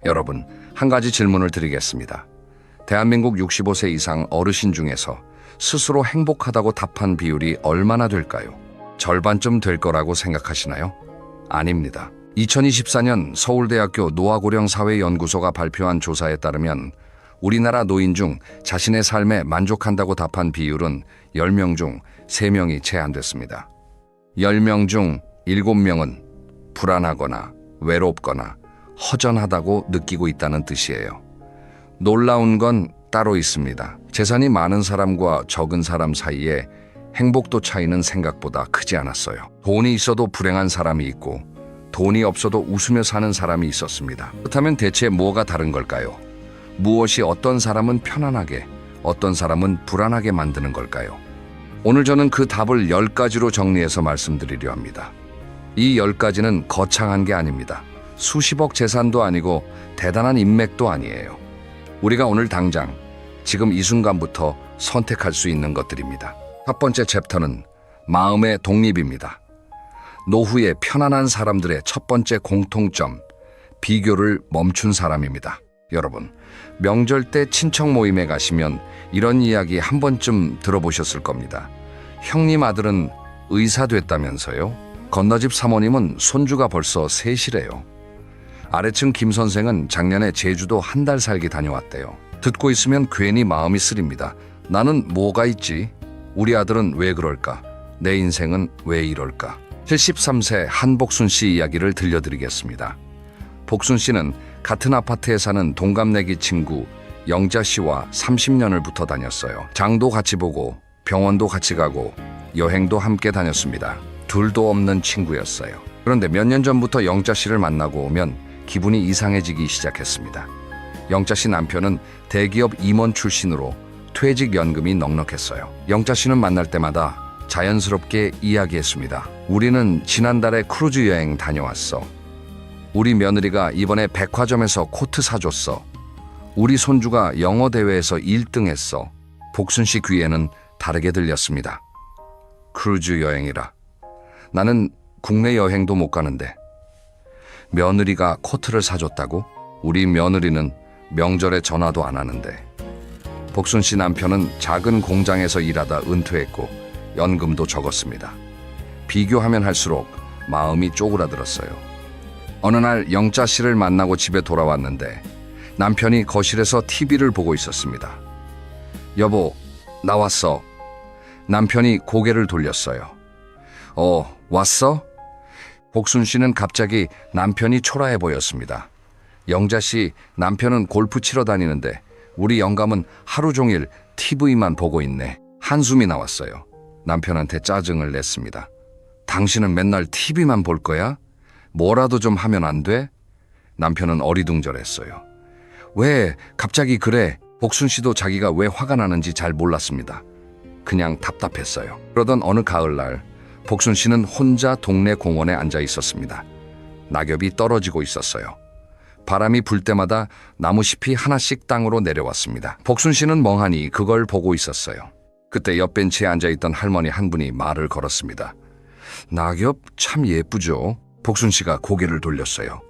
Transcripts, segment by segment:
여러분, 한 가지 질문을 드리겠습니다. 대한민국 65세 이상 어르신 중에서 스스로 행복하다고 답한 비율이 얼마나 될까요? 절반쯤 될 거라고 생각하시나요? 아닙니다. 2024년 서울대학교 노화고령사회연구소가 발표한 조사에 따르면 우리나라 노인 중 자신의 삶에 만족한다고 답한 비율은 10명 중 3명이 채 안 됐습니다. 10명 중 7명은 불안하거나 외롭거나 허전하다고 느끼고 있다는 뜻이에요. 놀라운 건 따로 있습니다. 재산이 많은 사람과 적은 사람 사이에 행복도 차이는 생각보다 크지 않았어요. 돈이 있어도 불행한 사람이 있고 돈이 없어도 웃으며 사는 사람이 있었습니다. 그렇다면 대체 뭐가 다른 걸까요? 무엇이 어떤 사람은 편안하게, 어떤 사람은 불안하게 만드는 걸까요? 오늘 저는 그 답을 10가지로 정리해서 말씀드리려 합니다. 이 10가지는 거창한 게 아닙니다. 수십억 재산도 아니고 대단한 인맥도 아니에요. 우리가 오늘 당장, 지금 이 순간부터 선택할 수 있는 것들입니다. 첫 번째 챕터는 마음의 독립입니다. 노후에 편안한 사람들의 첫 번째 공통점, 비교를 멈춘 사람입니다. 여러분, 명절 때 친척 모임에 가시면 이런 이야기 한 번쯤 들어보셨을 겁니다. 형님 아들은 의사 됐다면서요? 건너집 사모님은 손주가 벌써 셋이래요. 아래층 김 선생은 작년에 제주도 한 달 살기 다녀왔대요. 듣고 있으면 괜히 마음이 쓰립니다. 나는 뭐가 있지? 우리 아들은 왜 그럴까? 내 인생은 왜 이럴까? 73세 한복순 씨 이야기를 들려드리겠습니다. 복순 씨는 같은 아파트에 사는 동갑내기 친구 영자 씨와 30년을 붙어 다녔어요. 장도 같이 보고 병원도 같이 가고 여행도 함께 다녔습니다. 둘도 없는 친구였어요. 그런데 몇 년 전부터 영자 씨를 만나고 오면 기분이 이상해지기 시작했습니다. 영자 씨 남편은 대기업 임원 출신으로 퇴직연금이 넉넉했어요. 영자 씨는 만날 때마다 자연스럽게 이야기했습니다. 우리는 지난달에 크루즈 여행 다녀왔어. 우리 며느리가 이번에 백화점에서 코트 사줬어. 우리 손주가 영어 대회에서 1등 했어. 복순 씨 귀에는 다르게 들렸습니다. 크루즈 여행이라. 나는 국내 여행도 못 가는데. 며느리가 코트를 사줬다고? 우리 며느리는 명절에 전화도 안 하는데. 복순 씨 남편은 작은 공장에서 일하다 은퇴했고 연금도 적었습니다. 비교하면 할수록 마음이 쪼그라들었어요. 어느 날 영자 씨를 만나고 집에 돌아왔는데 남편이 거실에서 TV를 보고 있었습니다. 여보, 나왔어. 남편이 고개를 돌렸어요. 왔어? 복순 씨는 갑자기 남편이 초라해 보였습니다. 영자 씨, 남편은 골프 치러 다니는데 우리 영감은 하루 종일 TV만 보고 있네. 한숨이 나왔어요. 남편한테 짜증을 냈습니다. 당신은 맨날 TV만 볼 거야? 뭐라도 좀 하면 안 돼? 남편은 어리둥절했어요. 왜 갑자기 그래? 복순 씨도 자기가 왜 화가 나는지 잘 몰랐습니다. 그냥 답답했어요. 그러던 어느 가을날 복순 씨는 혼자 동네 공원에 앉아 있었습니다. 낙엽이 떨어지고 있었어요. 바람이 불 때마다 나무잎이 하나씩 땅으로 내려왔습니다. 복순 씨는 멍하니 그걸 보고 있었어요. 그때 옆 벤치에 앉아있던 할머니 한 분이 말을 걸었습니다. 낙엽 참 예쁘죠? 복순 씨가 고개를 돌렸어요.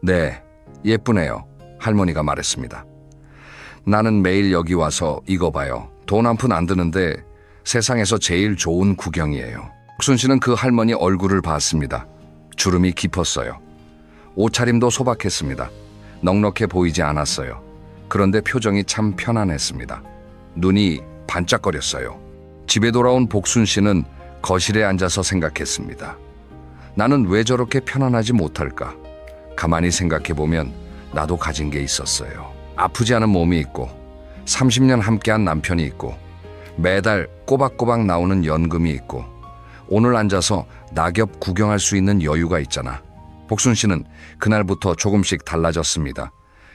네, 예쁘네요. 할머니가 말했습니다. 나는 매일 여기 와서 이거 봐요. 돈 한 푼 안 드는데 세상에서 제일 좋은 구경이에요. 복순 씨는 그 할머니 얼굴을 봤습니다. 주름이 깊었어요. 옷차림도 소박했습니다. 넉넉해 보이지 않았어요. 그런데 표정이 참 편안했습니다. 눈이 반짝거렸어요. 집에 돌아온 복순 씨는 거실에 앉아서 생각했습니다. 나는 왜 저렇게 편안하지 못할까? 가만히 생각해보면 나도 가진 게 있었어요. 아프지 않은 몸이 있고 30년 함께한 남편이 있고 매달 꼬박꼬박 나오는 연금이 있고 오늘 앉아서 낙엽 구경할 수 있는 여유가 있잖아. 복순 씨는 그날부터 조금씩 달라졌습니다.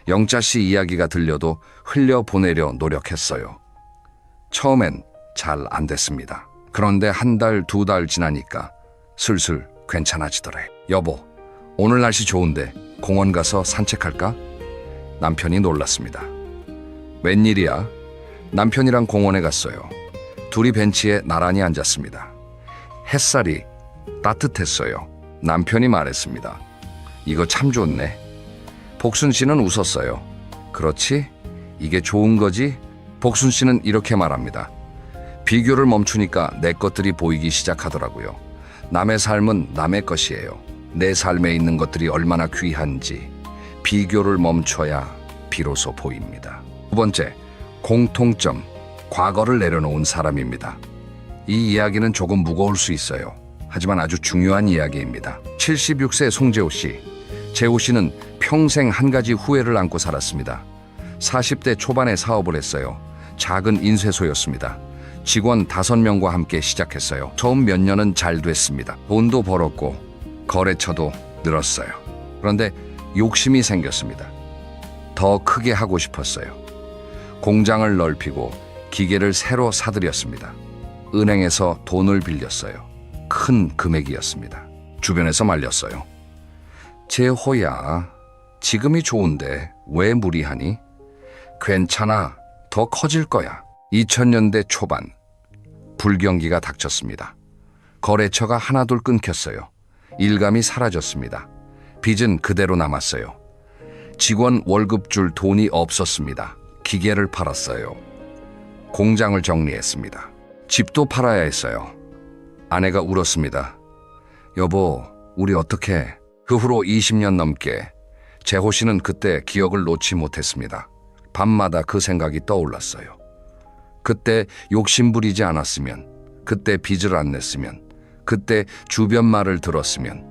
영자 씨 이야기가 들려도 흘려보내려 노력했어요. 처음엔 잘 안 됐습니다. 그런데 한 달, 2달 지나니까 슬슬 괜찮아지더래. 여보, 오늘 날씨 좋은데 공원 가서 산책할까? 남편이 놀랐습니다. 웬일이야? 남편이랑 공원에 갔어요. 둘이 벤치에 나란히 앉았습니다. 햇살이 따뜻했어요. 남편이 말했습니다. 이거 참 좋네. 복순 씨는 웃었어요. 그렇지? 이게 좋은 거지? 복순 씨는 이렇게 말합니다. 비교를 멈추니까 내 것들이 보이기 시작하더라고요. 남의 삶은 남의 것이에요. 내 삶에 있는 것들이 얼마나 귀한지 비교를 멈춰야 비로소 보입니다. 두 번째, 공통점, 과거를 내려놓은 사람입니다. 이 이야기는 조금 무거울 수 있어요. 하지만 아주 중요한 이야기입니다. 76세 송재호 씨. 재호 씨는 평생 한 가지 후회를 안고 살았습니다. 40대 초반에 사업을 했어요. 작은 인쇄소였습니다. 직원 5명과 함께 시작했어요. 처음 몇 년은 잘 됐습니다. 돈도 벌었고 거래처도 늘었어요. 그런데 욕심이 생겼습니다. 더 크게 하고 싶었어요. 공장을 넓히고 기계를 새로 사들였습니다. 은행에서 돈을 빌렸어요. 큰 금액이었습니다. 주변에서 말렸어요. 재호야, 지금이 좋은데 왜 무리하니? 괜찮아, 더 커질 거야. 2000년대 초반, 불경기가 닥쳤습니다. 거래처가 하나둘 끊겼어요. 일감이 사라졌습니다. 빚은 그대로 남았어요. 직원 월급 줄 돈이 없었습니다. 기계를 팔았어요. 공장을 정리했습니다. 집도 팔아야 했어요. 아내가 울었습니다. 여보, 우리 어떡해? 그 후로 20년 넘게 재호 씨는 그때 기억을 놓지 못했습니다. 밤마다 그 생각이 떠올랐어요. 그때 욕심 부리지 않았으면, 그때 빚을 안 냈으면, 그때 주변 말을 들었으면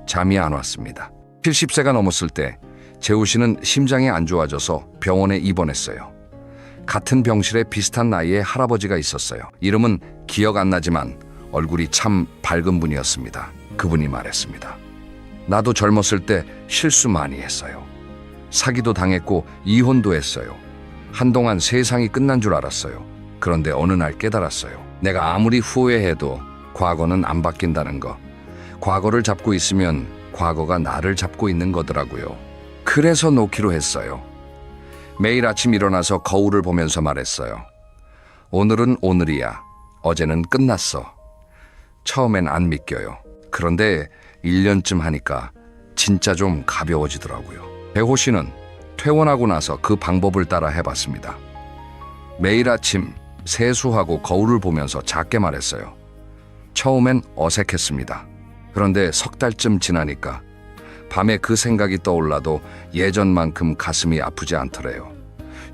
잠이 안 왔습니다. 70세가 넘었을 때 재호 씨는 심장이 안 좋아져서 병원에 입원했어요. 같은 병실에 비슷한 나이의 할아버지가 있었어요. 이름은 기억 안 나지만 얼굴이 참 밝은 분이었습니다. 그분이 말했습니다. 나도 젊었을 때 실수 많이 했어요. 사기도 당했고 이혼도 했어요. 한동안 세상이 끝난 줄 알았어요. 그런데 어느 날 깨달았어요. 내가 아무리 후회해도 과거는 안 바뀐다는 거. 과거를 잡고 있으면 과거가 나를 잡고 있는 거더라고요. 그래서 놓기로 했어요. 매일 아침 일어나서 거울을 보면서 말했어요. 오늘은 오늘이야. 어제는 끝났어. 처음엔 안 믿겨요. 그런데 1년쯤 하니까 진짜 좀 가벼워지더라고요. 재호 씨는 퇴원하고 나서 그 방법을 따라 해봤습니다. 매일 아침 세수하고 거울을 보면서 작게 말했어요. 처음엔 어색했습니다. 그런데 석 달쯤 지나니까 밤에 그 생각이 떠올라도 예전만큼 가슴이 아프지 않더래요.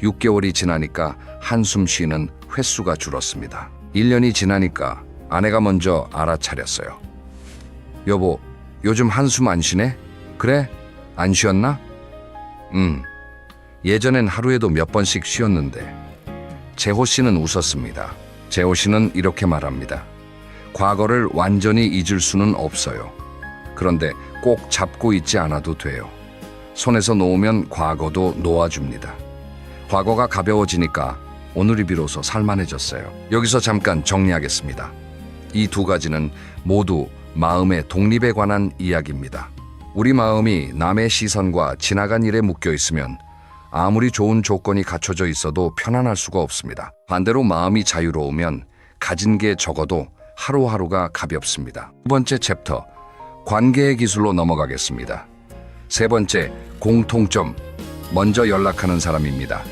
6개월이 지나니까 한숨 쉬는 횟수가 줄었습니다. 1년이 지나니까 아내가 먼저 알아차렸어요. 여보, 요즘 한숨 안 쉬네? 그래? 안 쉬었나? 예전엔 하루에도 몇 번씩 쉬었는데. 재호 씨는 웃었습니다. 재호 씨는 이렇게 말합니다. 과거를 완전히 잊을 수는 없어요. 그런데 꼭 잡고 있지 않아도 돼요. 손에서 놓으면 과거도 놓아줍니다. 과거가 가벼워지니까 오늘이 비로소 살만해졌어요. 여기서 잠깐 정리하겠습니다. 이 두 가지는 모두 마음의 독립에 관한 이야기입니다. 우리 마음이 남의 시선과 지나간 일에 묶여 있으면 아무리 좋은 조건이 갖춰져 있어도 편안할 수가 없습니다. 반대로 마음이 자유로우면 가진 게 적어도 하루하루가 가볍습니다. 두 번째 챕터, 관계의 기술로 넘어가겠습니다. 세 번째, 공통점, 먼저 연락하는 사람입니다.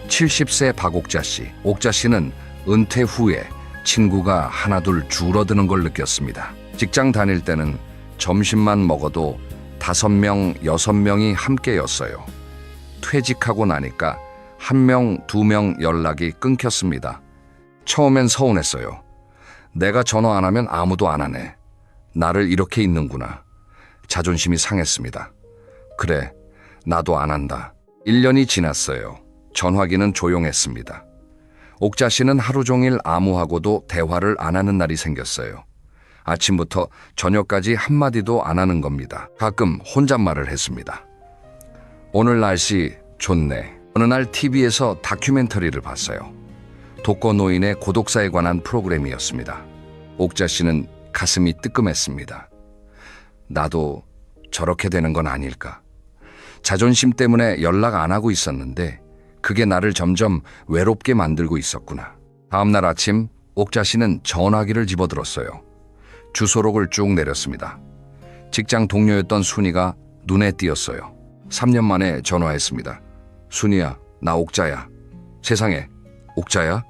70세 박옥자 씨. 옥자 씨는 은퇴 후에 친구가 하나둘 줄어드는 걸 느꼈습니다. 직장 다닐 때는 점심만 먹어도 5명, 6명이 함께였어요. 퇴직하고 나니까 1명, 2명 연락이 끊겼습니다. 처음엔 서운했어요. 내가 전화 안 하면 아무도 안 하네. 나를 이렇게 잊는구나. 자존심이 상했습니다. 그래, 나도 안 한다. 1년이 지났어요. 전화기는 조용했습니다. 옥자 씨는 하루 종일 아무하고도 대화를 안 하는 날이 생겼어요. 아침부터 저녁까지 한마디도 안 하는 겁니다. 가끔 혼잣말을 했습니다. 오늘 날씨 좋네. 어느 날 TV에서 다큐멘터리를 봤어요. 독거노인의 고독사에 관한 프로그램이었습니다. 옥자 씨는 가슴이 뜨끔했습니다. 나도 저렇게 되는 건 아닐까. 자존심 때문에 연락 안 하고 있었는데 그게 나를 점점 외롭게 만들고 있었구나. 다음 날 아침 옥자 씨는 전화기를 집어들었어요. 주소록을 쭉 내렸습니다. 직장 동료였던 순이가 눈에 띄었어요. 3년 만에 전화했습니다. 순이야, 나 옥자야. 세상에, 옥자야?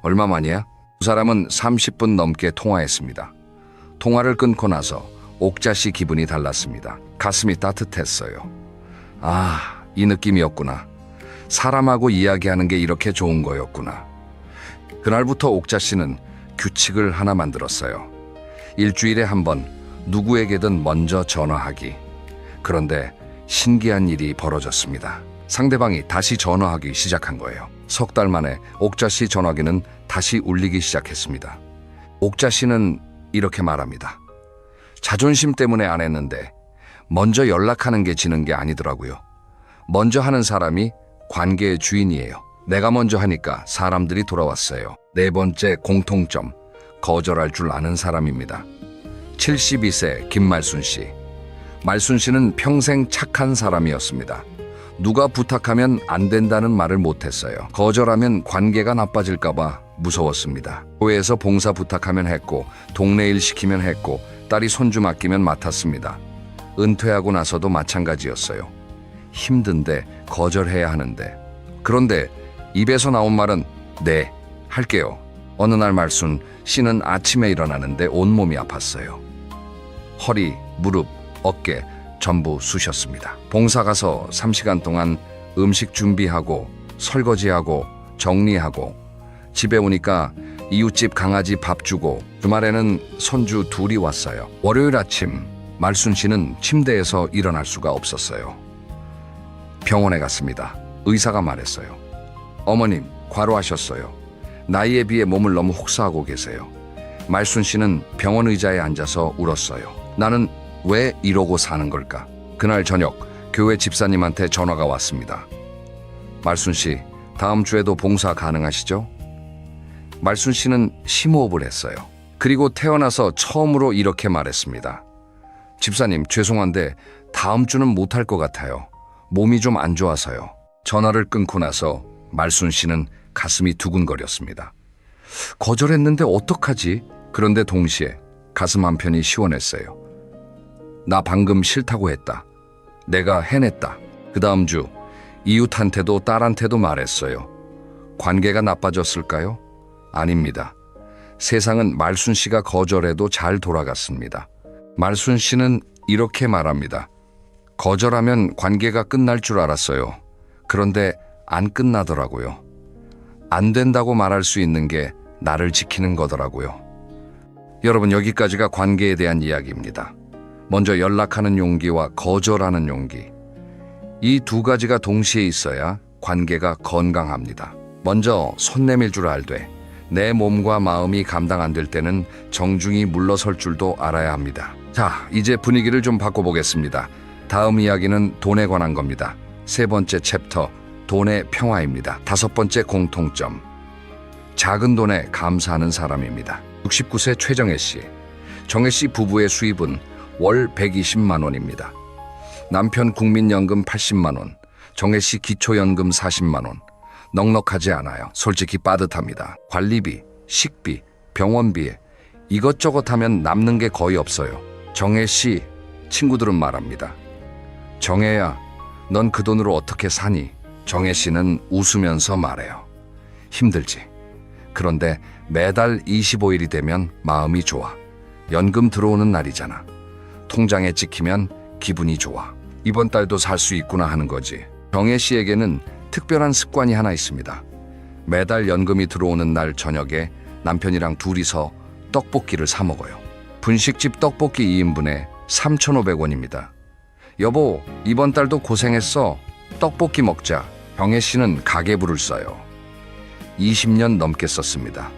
얼마 만이야? 두 사람은 30분 넘게 통화했습니다. 통화를 끊고 나서 옥자 씨 기분이 달랐습니다. 가슴이 따뜻했어요. 아, 이 느낌이었구나. 사람하고 이야기하는 게 이렇게 좋은 거였구나. 그날부터 옥자 씨는 규칙을 하나 만들었어요. 일주일에 한 번 누구에게든 먼저 전화하기. 그런데 신기한 일이 벌어졌습니다. 상대방이 다시 전화하기 시작한 거예요. 석 달 만에 옥자 씨 전화기는 다시 울리기 시작했습니다. 옥자 씨는 이렇게 말합니다. 자존심 때문에 안 했는데 먼저 연락하는 게 지는 게 아니더라고요. 먼저 하는 사람이 관계의 주인이에요. 내가 먼저 하니까 사람들이 돌아왔어요. 네 번째 공통점, 거절할 줄 아는 사람입니다. 72세 김말순 씨. 말순 씨는 평생 착한 사람이었습니다. 누가 부탁하면 안 된다는 말을 못했어요. 거절하면 관계가 나빠질까봐 무서웠습니다. 교회에서 봉사 부탁하면 했고, 동네 일 시키면 했고, 딸이 손주 맡기면 맡았습니다. 은퇴하고 나서도 마찬가지였어요. 힘든데 거절해야 하는데. 그런데 입에서 나온 말은 네, 할게요. 어느 날 말순 씨는 아침에 일어나는데 온몸이 아팠어요. 허리, 무릎, 어깨 전부 쑤셨습니다. 봉사 가서 3시간 동안 음식 준비하고 설거지하고 정리하고 집에 오니까 이웃집 강아지 밥 주고 주말에는 손주 둘이 왔어요. 월요일 아침 말순 씨는 침대에서 일어날 수가 없었어요. 병원에 갔습니다. 의사가 말했어요. 어머님, 과로하셨어요. 나이에 비해 몸을 너무 혹사하고 계세요. 말순 씨는 병원 의자에 앉아서 울었어요. 나는 왜 이러고 사는 걸까? 그날 저녁 교회 집사님한테 전화가 왔습니다. 말순 씨, 다음 주에도 봉사 가능하시죠? 말순 씨는 심호흡을 했어요. 그리고 태어나서 처음으로 이렇게 말했습니다. 집사님, 죄송한데 다음 주는 못할 것 같아요. 몸이 좀 안 좋아서요. 전화를 끊고 나서 말순 씨는 가슴이 두근거렸습니다. 거절했는데 어떡하지? 그런데 동시에 가슴 한편이 시원했어요. 나 방금 싫다고 했다. 내가 해냈다. 그 다음 주 이웃한테도 딸한테도 말했어요. 관계가 나빠졌을까요? 아닙니다. 세상은 말순 씨가 거절해도 잘 돌아갔습니다. 말순 씨는 이렇게 말합니다. 거절하면 관계가 끝날 줄 알았어요. 그런데 안 끝나더라고요. 안 된다고 말할 수 있는 게 나를 지키는 거더라고요. 여러분, 여기까지가 관계에 대한 이야기입니다. 먼저 연락하는 용기와 거절하는 용기. 이 두 가지가 동시에 있어야 관계가 건강합니다. 먼저 손 내밀 줄 알되 내 몸과 마음이 감당 안 될 때는 정중히 물러설 줄도 알아야 합니다. 자, 이제 분위기를 좀 바꿔보겠습니다. 다음 이야기는 돈에 관한 겁니다. 세 번째 챕터, 돈의 평화입니다. 다섯 번째 공통점, 작은 돈에 감사하는 사람입니다. 69세 최정혜 씨. 정혜 씨 부부의 수입은 월 120만 원입니다. 남편 국민연금 80만 원, 정혜 씨 기초연금 40만 원. 넉넉하지 않아요. 솔직히 빠듯합니다. 관리비, 식비, 병원비 이것저것 하면 남는 게 거의 없어요. 정혜 씨 친구들은 말합니다. 정혜야, 넌 그 돈으로 어떻게 사니? 정혜 씨는 웃으면서 말해요. 힘들지. 그런데 매달 25일이 되면 마음이 좋아. 연금 들어오는 날이잖아. 통장에 찍히면 기분이 좋아. 이번 달도 살 수 있구나 하는 거지. 정혜 씨에게는 특별한 습관이 하나 있습니다. 매달 연금이 들어오는 날 저녁에 남편이랑 둘이서 떡볶이를 사 먹어요. 분식집 떡볶이 2인분에 3,500원입니다. 여보, 이번 달도 고생했어. 떡볶이 먹자. 정혜 씨는 가계부를 써요. 20년 넘게 썼습니다.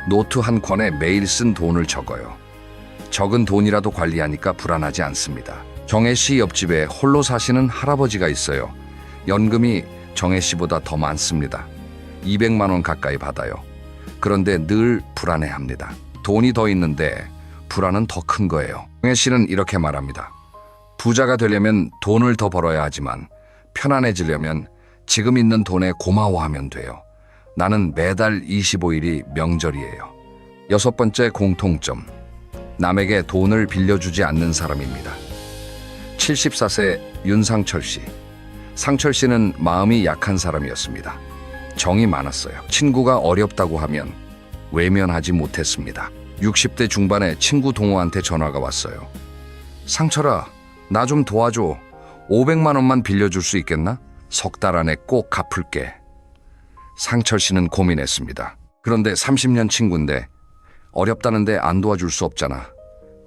노트 한 권에 매일 쓴 돈을 적어요. 적은 돈이라도 관리하니까 불안하지 않습니다. 정혜 씨 옆집에 홀로 사시는 할아버지가 있어요. 연금이 정혜 씨보다 더 많습니다. 200만 원 가까이 받아요. 그런데 늘 불안해합니다. 돈이 더 있는데 불안은 더 큰 거예요. 정혜 씨는 이렇게 말합니다. 부자가 되려면 돈을 더 벌어야 하지만 편안해지려면 지금 있는 돈에 고마워하면 돼요. 나는 매달 25일이 명절이에요. 여섯 번째 공통점, 남에게 돈을 빌려주지 않는 사람입니다. 74세 윤상철 씨. 상철 씨는 마음이 약한 사람이었습니다. 정이 많았어요. 친구가 어렵다고 하면 외면하지 못했습니다. 60대 중반에 친구 동호한테 전화가 왔어요. 상철아, 나 좀 도와줘. 500만 원만 빌려줄 수 있겠나? 석 달 안에 꼭 갚을게. 상철 씨는 고민했습니다. 그런데 30년 친구인데 어렵다는데 안 도와줄 수 없잖아.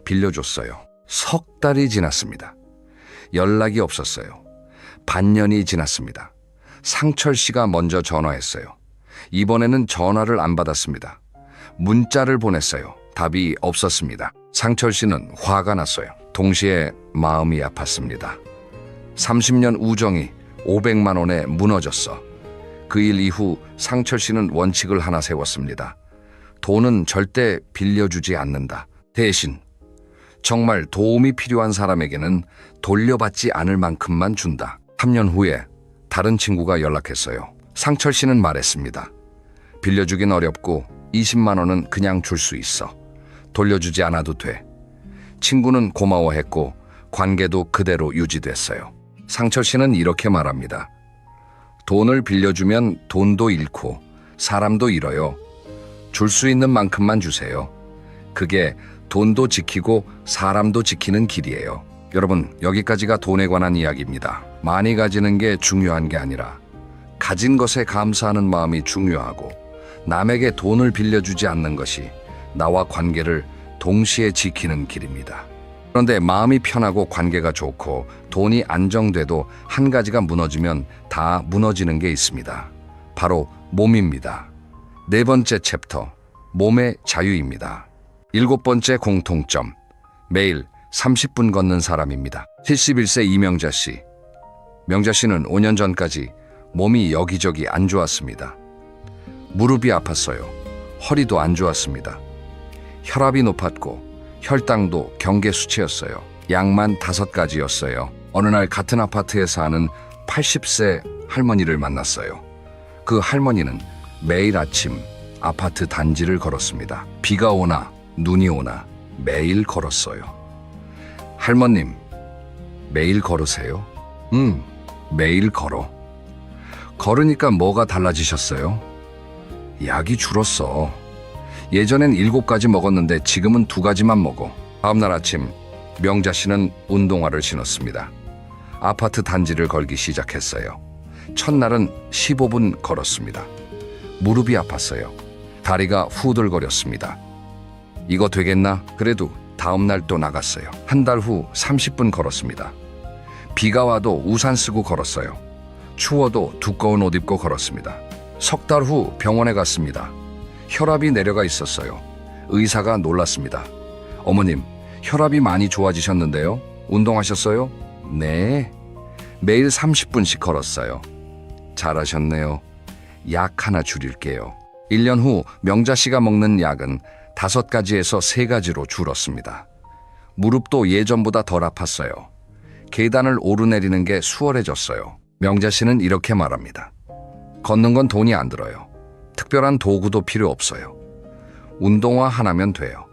빌려줬어요. 석 달이 지났습니다. 연락이 없었어요. 반년이 지났습니다. 상철 씨가 먼저 전화했어요. 이번에는 전화를 안 받았습니다. 문자를 보냈어요. 답이 없었습니다. 상철 씨는 화가 났어요. 동시에 마음이 아팠습니다. 30년 우정이 500만 원에 무너졌어. 그 일 이후 상철 씨는 원칙을 하나 세웠습니다. 돈은 절대 빌려주지 않는다. 대신 정말 도움이 필요한 사람에게는 돌려받지 않을 만큼만 준다. 3년 후에 다른 친구가 연락했어요. 상철 씨는 말했습니다. 빌려주긴 어렵고 20만 원은 그냥 줄 수 있어. 돌려주지 않아도 돼. 친구는 고마워했고 관계도 그대로 유지됐어요. 상철 씨는 이렇게 말합니다. 돈을 빌려주면 돈도 잃고 사람도 잃어요. 줄 수 있는 만큼만 주세요. 그게 돈도 지키고 사람도 지키는 길이에요. 여러분, 여기까지가 돈에 관한 이야기입니다. 많이 가지는 게 중요한 게 아니라 가진 것에 감사하는 마음이 중요하고 남에게 돈을 빌려주지 않는 것이 나와 관계를 동시에 지키는 길입니다. 그런데 마음이 편하고 관계가 좋고 돈이 안정돼도 한 가지가 무너지면 다 무너지는 게 있습니다. 바로 몸입니다. 네 번째 챕터, 몸의 자유입니다. 일곱 번째 공통점, 매일 30분 걷는 사람입니다. 71세 이명자 씨. 명자 씨는 5년 전까지 몸이 여기저기 안 좋았습니다. 무릎이 아팠어요. 허리도 안 좋았습니다. 혈압이 높았고 혈당도 경계 수치였어요. 약만 5가지였어요. 어느 날 같은 아파트에 사는 80세 할머니를 만났어요. 그 할머니는 매일 아침 아파트 단지를 걸었습니다. 비가 오나 눈이 오나 매일 걸었어요. 할머님, 매일 걸으세요? 매일 걸어. 걸으니까 뭐가 달라지셨어요? 약이 줄었어. 예전엔 7가지 먹었는데 지금은 2가지만 먹어. 다음날 아침 명자 씨는 운동화를 신었습니다. 아파트 단지를 걸기 시작했어요. 첫날은 15분 걸었습니다. 무릎이 아팠어요. 다리가 후들거렸습니다. 이거 되겠나? 그래도 다음날 또 나갔어요. 한 달 후 30분 걸었습니다. 비가 와도 우산 쓰고 걸었어요. 추워도 두꺼운 옷 입고 걸었습니다. 석 달 후 병원에 갔습니다. 혈압이 내려가 있었어요. 의사가 놀랐습니다. 어머님, 혈압이 많이 좋아지셨는데요? 운동하셨어요? 네. 매일 30분씩 걸었어요. 잘하셨네요. 약 하나 줄일게요. 1년 후 명자 씨가 먹는 약은 5가지에서 3가지로 줄었습니다. 무릎도 예전보다 덜 아팠어요. 계단을 오르내리는 게 수월해졌어요. 명자 씨는 이렇게 말합니다. 걷는 건 돈이 안 들어요. 특별한 도구도 필요 없어요. 운동화 하나면 돼요.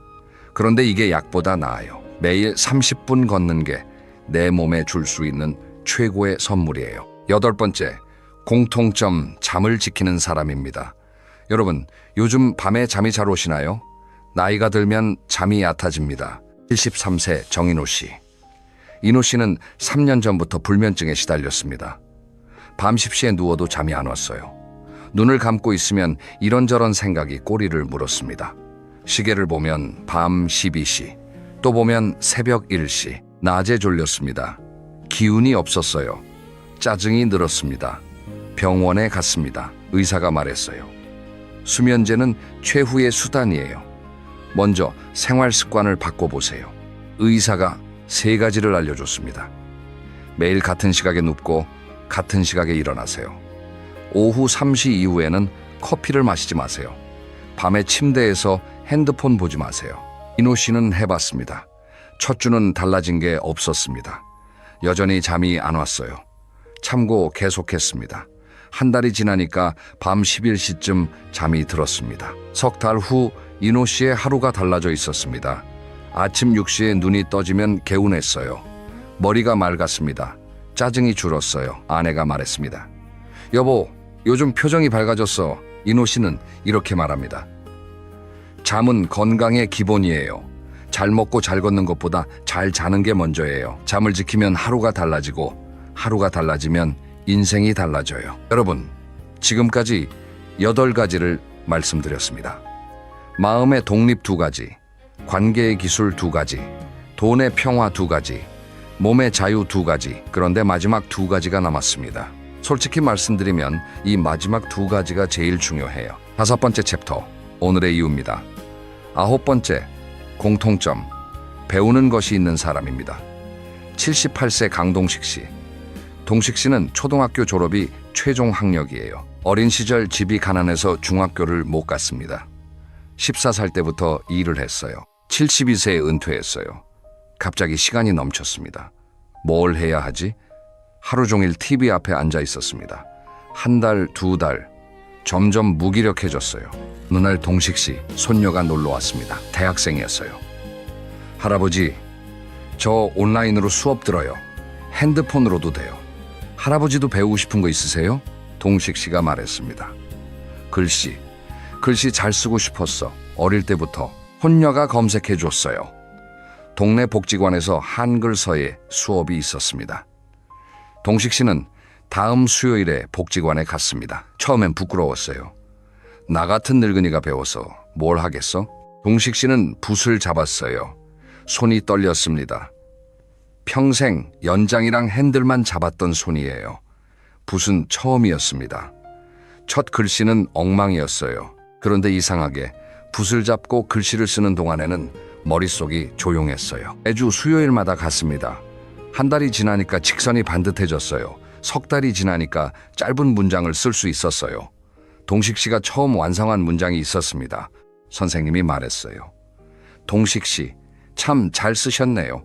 그런데 이게 약보다 나아요. 매일 30분 걷는 게 내 몸에 줄 수 있는 최고의 선물이에요. 8번째, 공통점 잠을 지키는 사람입니다. 여러분, 요즘 밤에 잠이 잘 오시나요? 나이가 들면 잠이 얕아집니다. 73세 정인호 씨. 인호 씨는 3년 전부터 불면증에 시달렸습니다. 밤 10시에 누워도 잠이 안 왔어요. 눈을 감고 있으면 이런저런 생각이 꼬리를 물었습니다. 시계를 보면 밤 12시, 또 보면 새벽 1시. 낮에 졸렸습니다. 기운이 없었어요. 짜증이 늘었습니다. 병원에 갔습니다. 의사가 말했어요. 수면제는 최후의 수단이에요. 먼저 생활 습관을 바꿔보세요. 의사가 3가지를 알려줬습니다. 매일 같은 시각에 눕고 같은 시각에 일어나세요. 오후 3시 이후에는 커피를 마시지 마세요. 밤에 침대에서 핸드폰 보지 마세요. 인호 씨는 해봤습니다. 첫 주는 달라진 게 없었습니다. 여전히 잠이 안 왔어요. 참고 계속했습니다. 한 달이 지나니까 밤 11시쯤 잠이 들었습니다. 석 달 후 인호 씨의 하루가 달라져 있었습니다. 아침 6시에 눈이 떠지면 개운했어요. 머리가 맑았습니다. 짜증이 줄었어요. 아내가 말했습니다. 여보, 요즘 표정이 밝아졌어. 인호 씨는 이렇게 말합니다. 잠은 건강의 기본이에요. 잘 먹고 잘 걷는 것보다 잘 자는 게 먼저예요. 잠을 지키면 하루가 달라지고 하루가 달라지면 인생이 달라져요. 여러분, 지금까지 8가지를 말씀드렸습니다. 마음의 독립 2가지, 관계의 기술 2가지, 돈의 평화 2가지, 몸의 자유 2가지, 그런데 마지막 2가지가 남았습니다. 솔직히 말씀드리면 이 마지막 2가지가 제일 중요해요. 5번째 챕터, 오늘의 이유입니다. 9번째, 공통점, 배우는 것이 있는 사람입니다. 78세 강동식 씨. 동식 씨는 초등학교 졸업이 최종 학력이에요. 어린 시절 집이 가난해서 중학교를 못 갔습니다. 14살 때부터 일을 했어요. 72세에 은퇴했어요. 갑자기 시간이 넘쳤습니다. 뭘 해야 하지? 하루 종일 TV 앞에 앉아 있었습니다. 1달, 2달, 점점 무기력해졌어요. 어느 날 동식 씨 손녀가 놀러 왔습니다. 대학생이었어요. 할아버지, 저 온라인으로 수업 들어요. 핸드폰으로도 돼요. 할아버지도 배우고 싶은 거 있으세요? 동식 씨가 말했습니다. 글씨 잘 쓰고 싶었어. 어릴 때부터 혼녀가 검색해 줬어요. 동네 복지관에서 한글서예 수업이 있었습니다. 동식 씨는 다음 수요일에 복지관에 갔습니다. 처음엔 부끄러웠어요. 나 같은 늙은이가 배워서 뭘 하겠어? 동식 씨는 붓을 잡았어요. 손이 떨렸습니다. 평생 연장이랑 핸들만 잡았던 손이에요. 붓은 처음이었습니다. 첫 글씨는 엉망이었어요. 그런데 이상하게 붓을 잡고 글씨를 쓰는 동안에는 머릿속이 조용했어요. 매주 수요일마다 갔습니다. 1달이 지나니까 직선이 반듯해졌어요. 3달이 지나니까 짧은 문장을 쓸 수 있었어요. 동식 씨가 처음 완성한 문장이 있었습니다. 선생님이 말했어요. 동식 씨, 참 잘 쓰셨네요.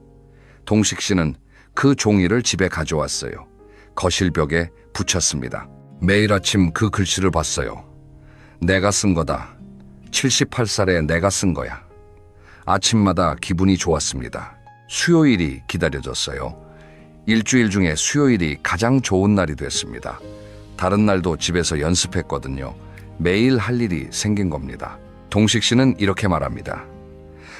동식 씨는 그 종이를 집에 가져왔어요. 거실 벽에 붙였습니다. 매일 아침 그 글씨를 봤어요. 내가 쓴 거다. 78살에 내가 쓴 거야. 아침마다 기분이 좋았습니다. 수요일이 기다려졌어요. 일주일 중에 수요일이 가장 좋은 날이 됐습니다. 다른 날도 집에서 연습했거든요. 매일 할 일이 생긴 겁니다. 동식 씨는 이렇게 말합니다.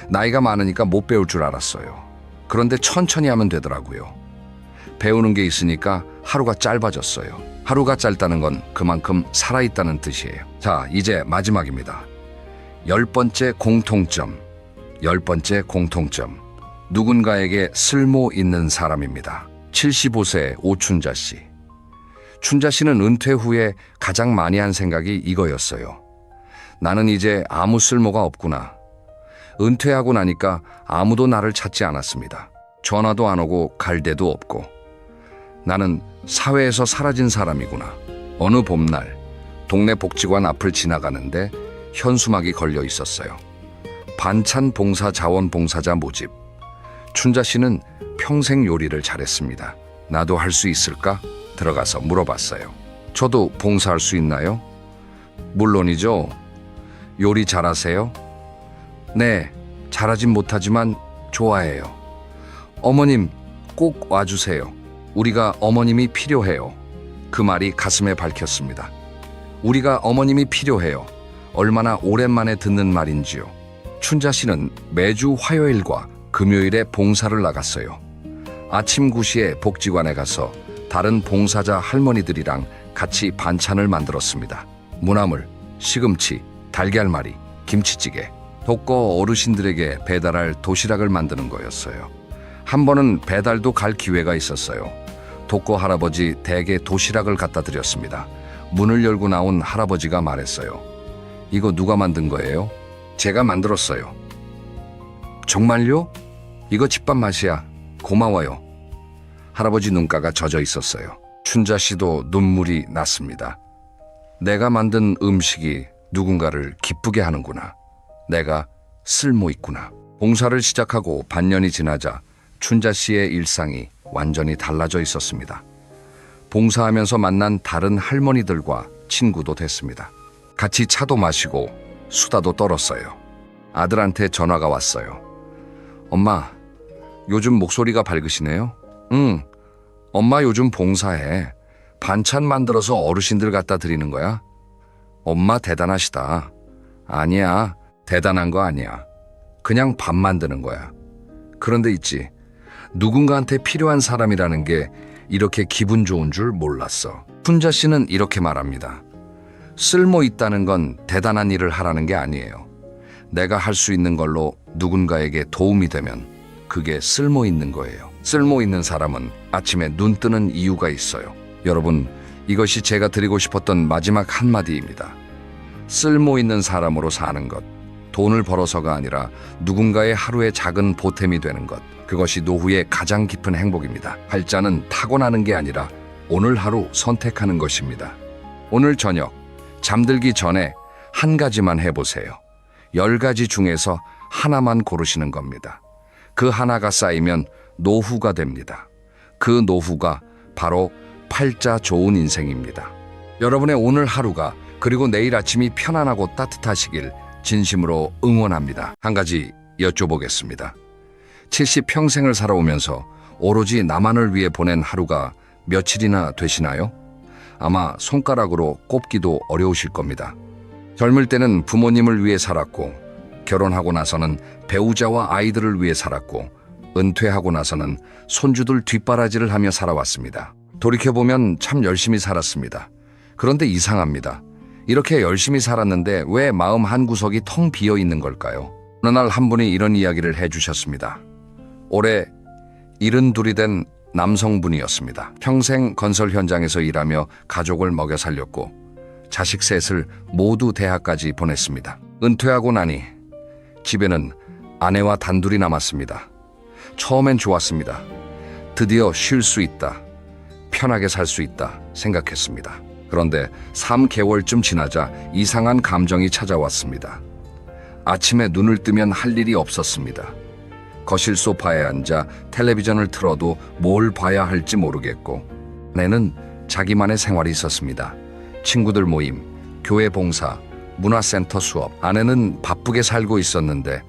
나이가 많으니까 못 배울 줄 알았어요. 그런데 천천히 하면 되더라고요. 배우는 게 있으니까 하루가 짧아졌어요. 하루가 짧다는 건 그만큼 살아있다는 뜻이에요. 자, 이제 마지막입니다. 10번째 공통점. 10번째 공통점. 누군가에게 쓸모 있는 사람입니다. 75세 오춘자 씨. 춘자 씨는 은퇴 후에 가장 많이 한 생각이 이거였어요. 나는 이제 아무 쓸모가 없구나. 은퇴하고 나니까 아무도 나를 찾지 않았습니다. 전화도 안 오고 갈 데도 없고. 나는 사회에서 사라진 사람이구나. 어느 봄날 동네 복지관 앞을 지나가는데 현수막이 걸려 있었어요. 반찬 봉사 자원봉사자 모집. 춘자 씨는 평생 요리를 잘했습니다. 나도 할 수 있을까? 들어가서 물어봤어요. 저도 봉사할 수 있나요? 물론이죠. 요리 잘하세요? 네, 잘하진 못하지만 좋아해요. 어머님, 꼭 와주세요. 우리가 어머님이 필요해요. 그 말이 가슴에 박혔습니다. 우리가 어머님이 필요해요. 얼마나 오랜만에 듣는 말인지요. 춘자 씨는 매주 화요일과 금요일에 봉사를 나갔어요. 아침 9시에 복지관에 가서 다른 봉사자 할머니들이랑 같이 반찬을 만들었습니다. 무나물, 시금치, 달걀말이, 김치찌개. 독거 어르신들에게 배달할 도시락을 만드는 거였어요. 한 번은 배달도 갈 기회가 있었어요. 독거 할아버지 댁에 도시락을 갖다 드렸습니다. 문을 열고 나온 할아버지가 말했어요. 이거 누가 만든 거예요? 제가 만들었어요. 정말요? 이거 집밥 맛이야. 고마워요. 할아버지 눈가가 젖어 있었어요. 춘자 씨도 눈물이 났습니다. 내가 만든 음식이 누군가를 기쁘게 하는구나. 내가 쓸모 있구나. 봉사를 시작하고 반년이 지나자 춘자 씨의 일상이 완전히 달라져 있었습니다. 봉사하면서 만난 다른 할머니들과 친구도 됐습니다. 같이 차도 마시고 수다도 떨었어요. 아들한테 전화가 왔어요. 엄마, 요즘 목소리가 밝으시네요. 응, 엄마 요즘 봉사해. 반찬 만들어서 어르신들 갖다 드리는 거야. 엄마 대단하시다. 아니야, 대단한 거 아니야. 그냥 밥 만드는 거야. 그런데 있지, 누군가한테 필요한 사람이라는 게 이렇게 기분 좋은 줄 몰랐어. 훈자 씨는 이렇게 말합니다. 쓸모 있다는 건 대단한 일을 하라는 게 아니에요. 내가 할 수 있는 걸로 누군가에게 도움이 되면 그게 쓸모 있는 거예요. 쓸모 있는 사람은 아침에 눈 뜨는 이유가 있어요. 여러분, 이것이 제가 드리고 싶었던 마지막 한마디입니다. 쓸모 있는 사람으로 사는 것, 돈을 벌어서가 아니라 누군가의 하루의 작은 보탬이 되는 것, 그것이 노후의 가장 깊은 행복입니다. 팔자는 타고나는 게 아니라 오늘 하루 선택하는 것입니다. 오늘 저녁 잠들기 전에 한 가지만 해보세요. 10가지 중에서 하나만 고르시는 겁니다. 그 하나가 쌓이면 노후가 됩니다. 그 노후가 바로 팔자 좋은 인생입니다. 여러분의 오늘 하루가 그리고 내일 아침이 편안하고 따뜻하시길 진심으로 응원합니다. 한 가지 여쭤보겠습니다. 70평생을 살아오면서 오로지 나만을 위해 보낸 하루가 며칠이나 되시나요? 아마 손가락으로 꼽기도 어려우실 겁니다. 젊을 때는 부모님을 위해 살았고, 결혼하고 나서는 배우자와 아이들을 위해 살았고, 은퇴하고 나서는 손주들 뒷바라지를 하며 살아왔습니다. 돌이켜보면 참 열심히 살았습니다. 그런데 이상합니다. 이렇게 열심히 살았는데 왜 마음 한구석이 텅 비어 있는 걸까요? 어느 날 한 분이 이런 이야기를 해주셨습니다. 올해 72이 된 남성분이었습니다. 평생 건설 현장에서 일하며 가족을 먹여 살렸고 자식 셋을 모두 대학까지 보냈습니다. 은퇴하고 나니 집에는 아내와 단둘이 남았습니다. 처음엔 좋았습니다. 드디어 쉴 수 있다. 편하게 살 수 있다 생각했습니다. 그런데 3개월쯤 지나자 이상한 감정이 찾아왔습니다. 아침에 눈을 뜨면 할 일이 없었습니다. 거실 소파에 앉아 텔레비전을 틀어도 뭘 봐야 할지 모르겠고, 아내는 자기만의 생활이 있었습니다. 친구들 모임, 교회 봉사, 문화센터 수업. 아내는 바쁘게 살고 있었는데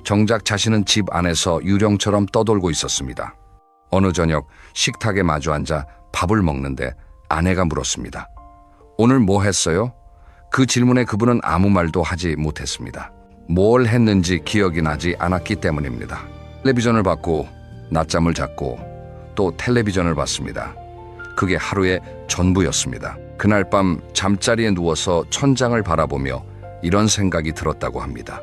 정작 자신은 집 안에서 유령처럼 떠돌고 있었습니다. 어느 저녁 식탁에 마주 앉아 밥을 먹는데 아내가 물었습니다. 오늘 뭐 했어요? 그 질문에 그분은 아무 말도 하지 못했습니다. 뭘 했는지 기억이 나지 않았기 때문입니다. 텔레비전을 봤고 낮잠을 잤고 또 텔레비전을 봤습니다. 그게 하루의 전부였습니다. 그날 밤 잠자리에 누워서 천장을 바라보며 이런 생각이 들었다고 합니다.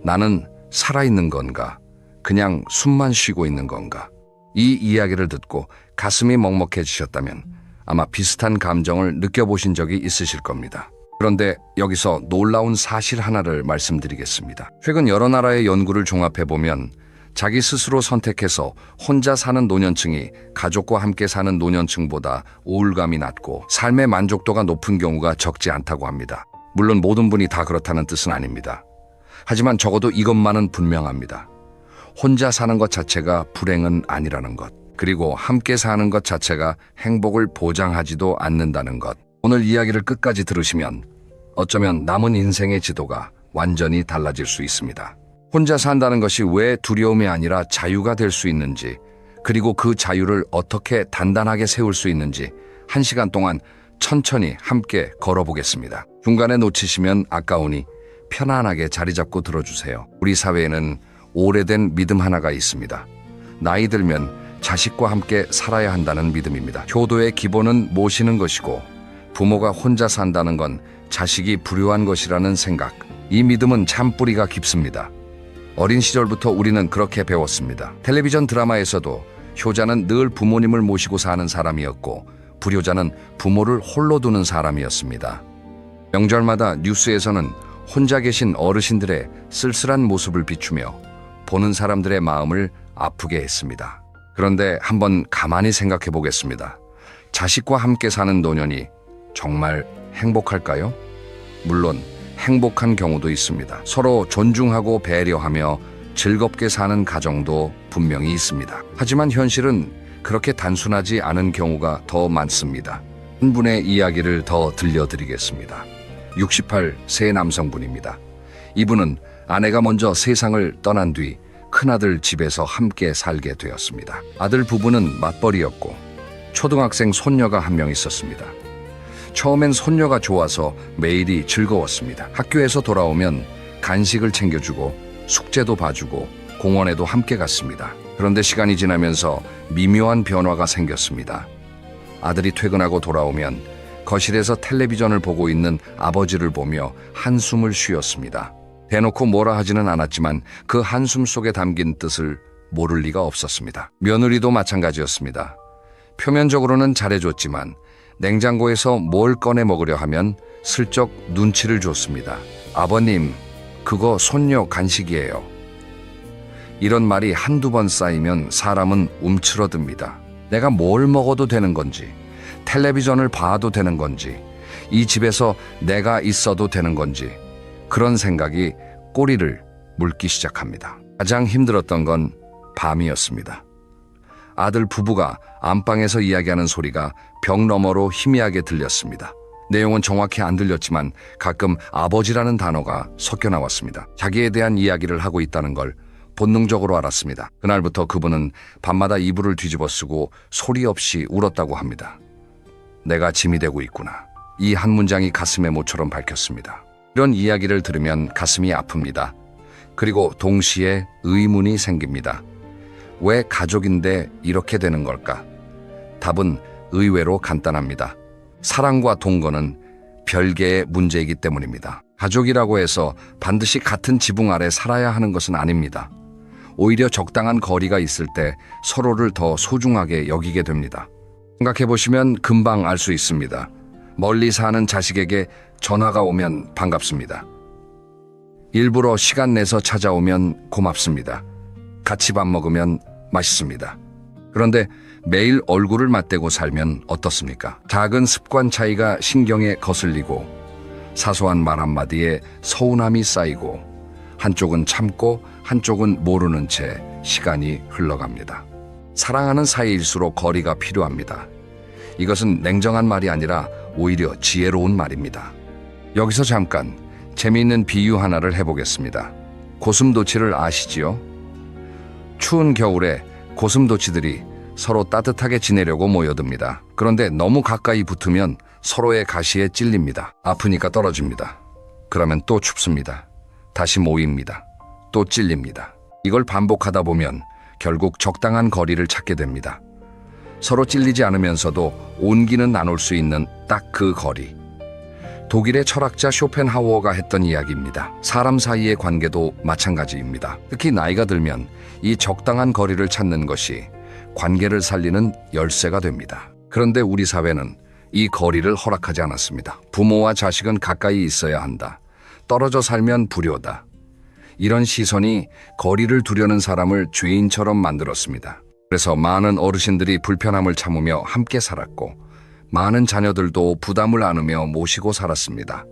나는 살아있는 건가? 그냥 숨만 쉬고 있는 건가? 이 이야기를 듣고 가슴이 먹먹해지셨다면 아마 비슷한 감정을 느껴보신 적이 있으실 겁니다. 그런데 여기서 놀라운 사실 하나를 말씀드리겠습니다. 최근 여러 나라의 연구를 종합해보면 자기 스스로 선택해서 혼자 사는 노년층이 가족과 함께 사는 노년층보다 우울감이 낮고 삶의 만족도가 높은 경우가 적지 않다고 합니다. 물론 모든 분이 다 그렇다는 뜻은 아닙니다. 하지만 적어도 이것만은 분명합니다. 혼자 사는 것 자체가 불행은 아니라는 것, 그리고 함께 사는 것 자체가 행복을 보장하지도 않는다는 것. 오늘 이야기를 끝까지 들으시면 어쩌면 남은 인생의 지도가 완전히 달라질 수 있습니다. 혼자 산다는 것이 왜 두려움이 아니라 자유가 될 수 있는지, 그리고 그 자유를 어떻게 단단하게 세울 수 있는지 1시간 동안 천천히 함께 걸어보겠습니다. 중간에 놓치시면 아까우니 편안하게 자리 잡고 들어주세요. 우리 사회에는 오래된 믿음 하나가 있습니다. 나이 들면 자식과 함께 살아야 한다는 믿음입니다. 효도의 기본은 모시는 것이고 부모가 혼자 산다는 건 자식이 불효한 것이라는 생각. 이 믿음은 참 뿌리가 깊습니다. 어린 시절부터 우리는 그렇게 배웠습니다. 텔레비전 드라마에서도 효자는 늘 부모님을 모시고 사는 사람이었고 불효자는 부모를 홀로 두는 사람이었습니다. 명절마다 뉴스에서는 혼자 계신 어르신들의 쓸쓸한 모습을 비추며 보는 사람들의 마음을 아프게 했습니다. 그런데 한번 가만히 생각해 보겠습니다. 자식과 함께 사는 노년이 정말 행복할까요? 물론 행복한 경우도 있습니다. 서로 존중하고 배려하며 즐겁게 사는 가정도 분명히 있습니다. 하지만 현실은 그렇게 단순하지 않은 경우가 더 많습니다. 한 분의 이야기를 더 들려드리겠습니다. 68세 남성분입니다. 이분은 아내가 먼저 세상을 떠난 뒤 큰아들 집에서 함께 살게 되었습니다. 아들 부부는 맞벌이였고 초등학생 손녀가 한 명 있었습니다. 처음엔 손녀가 좋아서 매일이 즐거웠습니다. 학교에서 돌아오면 간식을 챙겨주고 숙제도 봐주고 공원에도 함께 갔습니다. 그런데 시간이 지나면서 미묘한 변화가 생겼습니다. 아들이 퇴근하고 돌아오면 거실에서 텔레비전을 보고 있는 아버지를 보며 한숨을 쉬었습니다. 대놓고 뭐라 하지는 않았지만 그 한숨 속에 담긴 뜻을 모를 리가 없었습니다. 며느리도 마찬가지였습니다. 표면적으로는 잘해줬지만 냉장고에서 뭘 꺼내 먹으려 하면 슬쩍 눈치를 줬습니다. 아버님, 그거 손녀 간식이에요. 이런 말이 한두 번 쌓이면 사람은 움츠러듭니다. 내가 뭘 먹어도 되는 건지, 텔레비전을 봐도 되는 건지, 이 집에서 내가 있어도 되는 건지, 그런 생각이 꼬리를 물기 시작합니다. 가장 힘들었던 건 밤이었습니다. 아들 부부가 안방에서 이야기하는 소리가 벽 너머로 희미하게 들렸습니다. 내용은 정확히 안 들렸지만 가끔 아버지라는 단어가 섞여 나왔습니다. 자기에 대한 이야기를 하고 있다는 걸 본능적으로 알았습니다. 그날부터 그분은 밤마다 이불을 뒤집어 쓰고 소리 없이 울었다고 합니다. 내가 짐이 되고 있구나. 이 한 문장이 가슴의 모처럼 밝혔습니다. 이런 이야기를 들으면 가슴이 아픕니다. 그리고 동시에 의문이 생깁니다. 왜 가족인데 이렇게 되는 걸까? 답은 의외로 간단합니다. 사랑과 동거는 별개의 문제이기 때문입니다. 가족이라고 해서 반드시 같은 지붕 아래 살아야 하는 것은 아닙니다. 오히려 적당한 거리가 있을 때 서로를 더 소중하게 여기게 됩니다. 생각해보시면 금방 알 수 있습니다. 멀리 사는 자식에게 전화가 오면 반갑습니다. 일부러 시간 내서 찾아오면 고맙습니다. 같이 밥 먹으면 맛있습니다. 그런데 매일 얼굴을 맞대고 살면 어떻습니까? 작은 습관 차이가 신경에 거슬리고 사소한 말 한마디에 서운함이 쌓이고 한쪽은 참고 한쪽은 모르는 채 시간이 흘러갑니다. 사랑하는 사이일수록 거리가 필요합니다. 이것은 냉정한 말이 아니라 오히려 지혜로운 말입니다. 여기서 잠깐 재미있는 비유 하나를 해보겠습니다. 고슴도치를 아시지요? 추운 겨울에 고슴도치들이 서로 따뜻하게 지내려고 모여듭니다. 그런데 너무 가까이 붙으면 서로의 가시에 찔립니다. 아프니까 떨어집니다. 그러면 또 춥습니다. 다시 모입니다. 또 찔립니다. 이걸 반복하다 보면 결국 적당한 거리를 찾게 됩니다. 서로 찔리지 않으면서도 온기는 나눌 수 있는 딱 그 거리. 독일의 철학자 쇼펜하우어가 했던 이야기입니다. 사람 사이의 관계도 마찬가지입니다. 특히 나이가 들면 이 적당한 거리를 찾는 것이 관계를 살리는 열쇠가 됩니다. 그런데 우리 사회는 이 거리를 허락하지 않았습니다. 부모와 자식은 가까이 있어야 한다. 떨어져 살면 불효다. 이런 시선이 거리를 두려는 사람을 죄인처럼 만들었습니다. 그래서 많은 어르신들이 불편함을 참으며 함께 살았고 많은 자녀들도 부담을 안으며 모시고 살았습니다.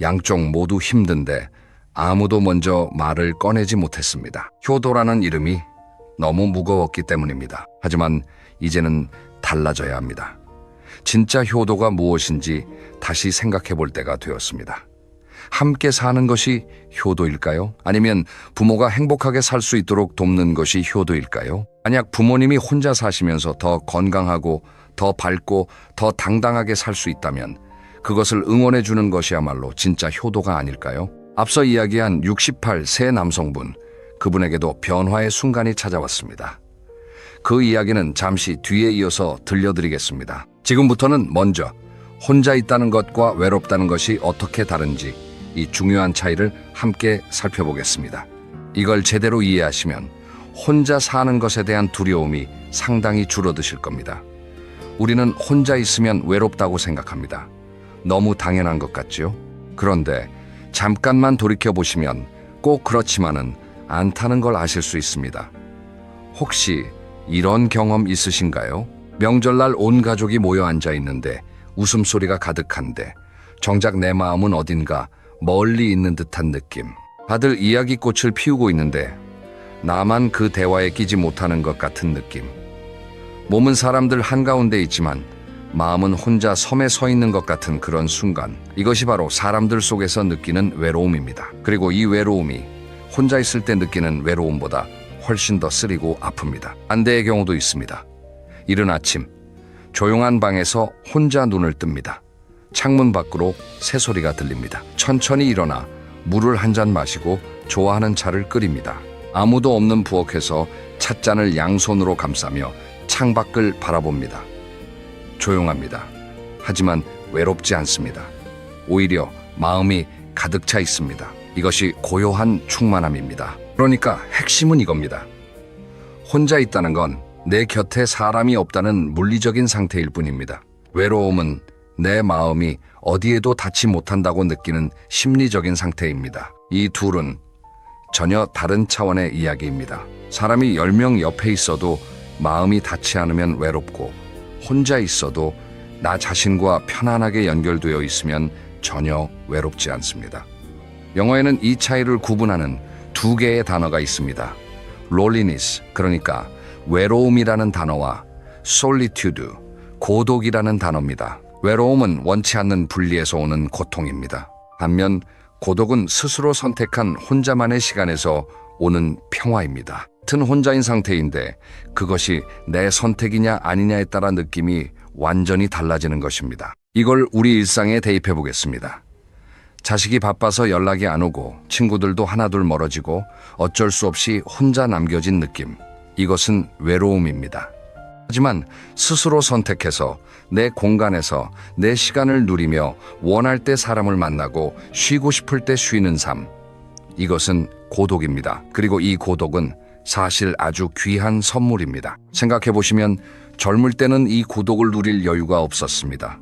양쪽 모두 힘든데 아무도 먼저 말을 꺼내지 못했습니다. 효도라는 이름이 너무 무거웠기 때문입니다. 하지만 이제는 달라져야 합니다. 진짜 효도가 무엇인지 다시 생각해 볼 때가 되었습니다. 함께 사는 것이 효도일까요? 아니면 부모가 행복하게 살 수 있도록 돕는 것이 효도일까요? 만약 부모님이 혼자 사시면서 더 건강하고 더 밝고 더 당당하게 살 수 있다면 그것을 응원해 주는 것이야말로 진짜 효도가 아닐까요? 앞서 이야기한 68세 남성분, 그분에게도 변화의 순간이 찾아왔습니다. 그 이야기는 잠시 뒤에 이어서 들려드리겠습니다. 지금부터는 먼저 혼자 있다는 것과 외롭다는 것이 어떻게 다른지 이 중요한 차이를 함께 살펴보겠습니다. 이걸 제대로 이해하시면 혼자 사는 것에 대한 두려움이 상당히 줄어드실 겁니다. 우리는 혼자 있으면 외롭다고 생각합니다. 너무 당연한 것 같죠? 그런데 잠깐만 돌이켜보시면 꼭 그렇지만은 않다는 걸 아실 수 있습니다. 혹시 이런 경험 있으신가요? 명절날 온 가족이 모여 앉아 있는데 웃음소리가 가득한데 정작 내 마음은 어딘가 멀리 있는 듯한 느낌. 다들 이야기꽃을 피우고 있는데 나만 그 대화에 끼지 못하는 것 같은 느낌. 몸은 사람들 한가운데 있지만 마음은 혼자 섬에 서 있는 것 같은 그런 순간. 이것이 바로 사람들 속에서 느끼는 외로움입니다. 그리고 이 외로움이 혼자 있을 때 느끼는 외로움보다 훨씬 더 쓰리고 아픕니다. 반대의 경우도 있습니다. 이른 아침 조용한 방에서 혼자 눈을 뜹니다. 창문 밖으로 새소리가 들립니다. 천천히 일어나 물을 한 잔 마시고 좋아하는 차를 끓입니다. 아무도 없는 부엌에서 찻잔을 양손으로 감싸며 창밖을 바라봅니다. 조용합니다. 하지만 외롭지 않습니다. 오히려 마음이 가득 차 있습니다. 이것이 고요한 충만함입니다. 그러니까 핵심은 이겁니다. 혼자 있다는 건 내 곁에 사람이 없다는 물리적인 상태일 뿐입니다. 외로움은 내 마음이 어디에도 닿지 못한다고 느끼는 심리적인 상태입니다. 이 둘은 전혀 다른 차원의 이야기입니다. 사람이 10명 옆에 있어도 마음이 닿지 않으면 외롭고, 혼자 있어도 나 자신과 편안하게 연결되어 있으면 전혀 외롭지 않습니다. 영어에는 이 차이를 구분하는 두 개의 단어가 있습니다. loneliness, 그러니까 외로움이라는 단어와 solitude, 고독이라는 단어입니다. 외로움은 원치 않는 분리에서 오는 고통입니다. 반면 고독은 스스로 선택한 혼자만의 시간에서 오는 평화입니다. 같은 혼자인 상태인데 그것이 내 선택이냐 아니냐에 따라 느낌이 완전히 달라지는 것입니다. 이걸 우리 일상에 대입해 보겠습니다. 자식이 바빠서 연락이 안 오고 친구들도 하나둘 멀어지고 어쩔 수 없이 혼자 남겨진 느낌. 이것은 외로움입니다. 하지만 스스로 선택해서 내 공간에서 내 시간을 누리며 원할 때 사람을 만나고 쉬고 싶을 때 쉬는 삶. 이것은 고독입니다. 그리고 이 고독은 사실 아주 귀한 선물입니다. 생각해 보시면 젊을 때는 이 고독을 누릴 여유가 없었습니다.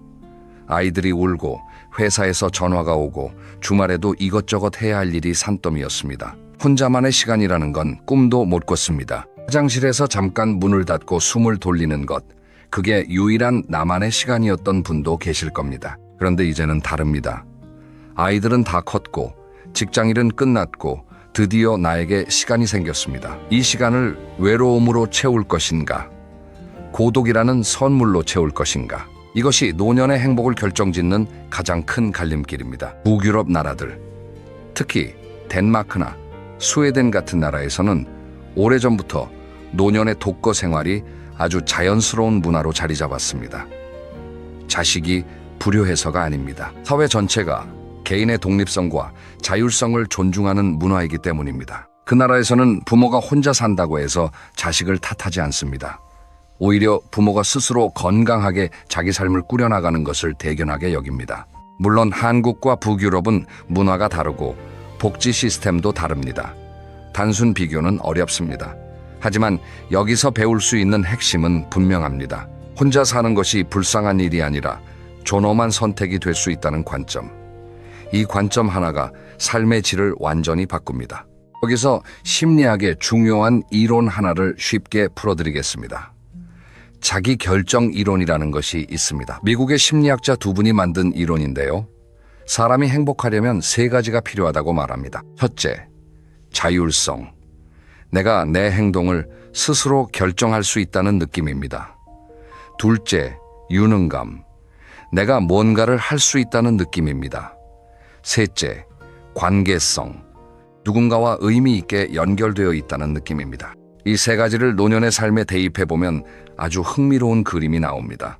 아이들이 울고 회사에서 전화가 오고 주말에도 이것저것 해야 할 일이 산더미였습니다. 혼자만의 시간이라는 건 꿈도 못 꿨습니다. 화장실에서 잠깐 문을 닫고 숨을 돌리는 것, 그게 유일한 나만의 시간이었던 분도 계실 겁니다. 그런데 이제는 다릅니다. 아이들은 다 컸고 직장일은 끝났고 드디어 나에게 시간이 생겼습니다. 이 시간을 외로움으로 채울 것인가? 고독이라는 선물로 채울 것인가? 이것이 노년의 행복을 결정짓는 가장 큰 갈림길입니다. 북유럽 나라들, 특히 덴마크나 스웨덴 같은 나라에서는 오래전부터 노년의 독거 생활이 아주 자연스러운 문화로 자리 잡았습니다. 자식이 불효해서가 아닙니다. 사회 전체가 개인의 독립성과 자율성을 존중하는 문화이기 때문입니다. 그 나라에서는 부모가 혼자 산다고 해서 자식을 탓하지 않습니다. 오히려 부모가 스스로 건강하게 자기 삶을 꾸려나가는 것을 대견하게 여깁니다. 물론 한국과 북유럽은 문화가 다르고 복지 시스템도 다릅니다. 단순 비교는 어렵습니다. 하지만 여기서 배울 수 있는 핵심은 분명합니다. 혼자 사는 것이 불쌍한 일이 아니라 존엄한 선택이 될 수 있다는 관점. 이 관점 하나가 삶의 질을 완전히 바꿉니다. 여기서 심리학의 중요한 이론 하나를 쉽게 풀어드리겠습니다. 자기 결정 이론이라는 것이 있습니다. 미국의 심리학자 두 분이 만든 이론인데요. 사람이 행복하려면 세 가지가 필요하다고 말합니다. 첫째, 자율성. 내가 내 행동을 스스로 결정할 수 있다는 느낌입니다. 둘째, 유능감. 내가 뭔가를 할 수 있다는 느낌입니다. 셋째, 관계성. 누군가와 의미 있게 연결되어 있다는 느낌입니다. 이 세 가지를 노년의 삶에 대입해보면 아주 흥미로운 그림이 나옵니다.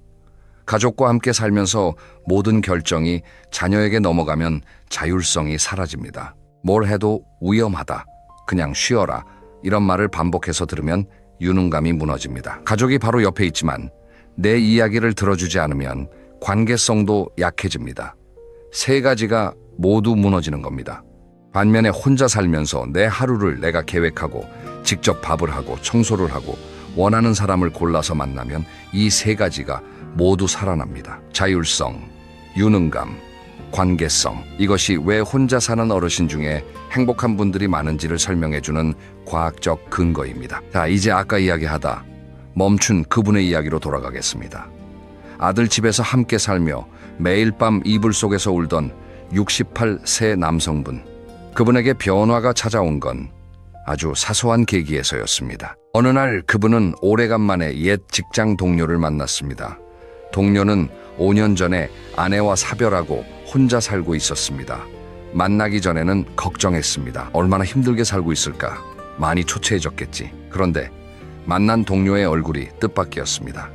가족과 함께 살면서 모든 결정이 자녀에게 넘어가면 자율성이 사라집니다. 뭘 해도 위험하다, 그냥 쉬어라, 이런 말을 반복해서 들으면 유능감이 무너집니다. 가족이 바로 옆에 있지만 내 이야기를 들어주지 않으면 관계성도 약해집니다. 세 가지가 모두 무너지는 겁니다. 반면에 혼자 살면서 내 하루를 내가 계획하고 직접 밥을 하고 청소를 하고 원하는 사람을 골라서 만나면 이 세 가지가 모두 살아납니다. 자율성, 유능감, 관계성. 이것이 왜 혼자 사는 어르신 중에 행복한 분들이 많은지를 설명해주는 과학적 근거입니다. 자, 이제 아까 이야기하다 멈춘 그분의 이야기로 돌아가겠습니다. 아들 집에서 함께 살며 매일 밤 이불 속에서 울던 68세 남성분. 그분에게 변화가 찾아온 건 아주 사소한 계기에서였습니다. 어느 날 그분은 오래간만에 옛 직장 동료를 만났습니다. 동료는 5년 전에 아내와 사별하고 혼자 살고 있었습니다. 만나기 전에는 걱정했습니다. 얼마나 힘들게 살고 있을까? 많이 초췌해졌겠지. 그런데 만난 동료의 얼굴이 뜻밖이었습니다.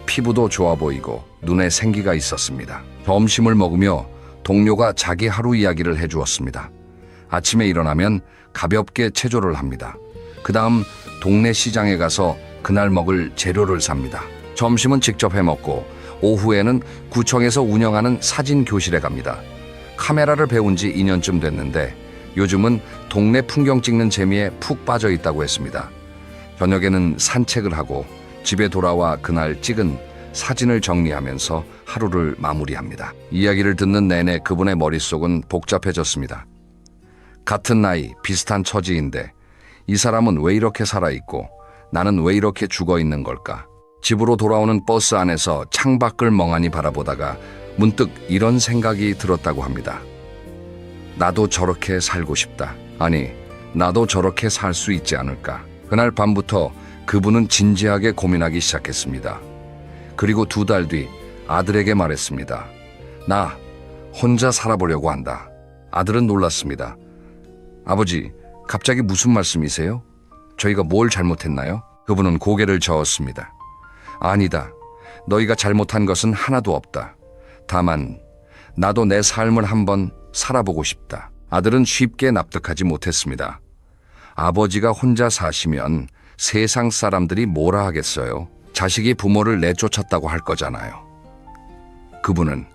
피부도 좋아 보이고 눈에 생기가 있었습니다. 점심을 먹으며 동료가 자기 하루 이야기를 해주었습니다. 아침에 일어나면 가볍게 체조를 합니다. 그 다음 동네 시장에 가서 그날 먹을 재료를 삽니다. 점심은 직접 해먹고 오후에는 구청에서 운영하는 사진 교실에 갑니다. 카메라를 배운 지 2년쯤 됐는데 요즘은 동네 풍경 찍는 재미에 푹 빠져 있다고 했습니다. 저녁에는 산책을 하고 집에 돌아와 그날 찍은 사진을 정리하면서 하루를 마무리합니다. 이야기를 듣는 내내 그분의 머릿속은 복잡해졌습니다. 같은 나이, 비슷한 처지인데 이 사람은 왜 이렇게 살아있고 나는 왜 이렇게 죽어있는 걸까? 집으로 돌아오는 버스 안에서 창밖을 멍하니 바라보다가 문득 이런 생각이 들었다고 합니다. 나도 저렇게 살고 싶다. 아니, 나도 저렇게 살 수 있지 않을까? 그날 밤부터 그분은 진지하게 고민하기 시작했습니다. 그리고 2달 뒤 아들에게 말했습니다. 나 혼자 살아보려고 한다. 아들은 놀랐습니다. 아버지, 갑자기 무슨 말씀이세요? 저희가 뭘 잘못했나요? 그분은 고개를 저었습니다. 아니다. 너희가 잘못한 것은 하나도 없다. 다만 나도 내 삶을 한번 살아보고 싶다. 아들은 쉽게 납득하지 못했습니다. 아버지가 혼자 사시면 세상 사람들이 뭐라 하겠어요? 자식이 부모를 내쫓았다고 할 거잖아요. 그분은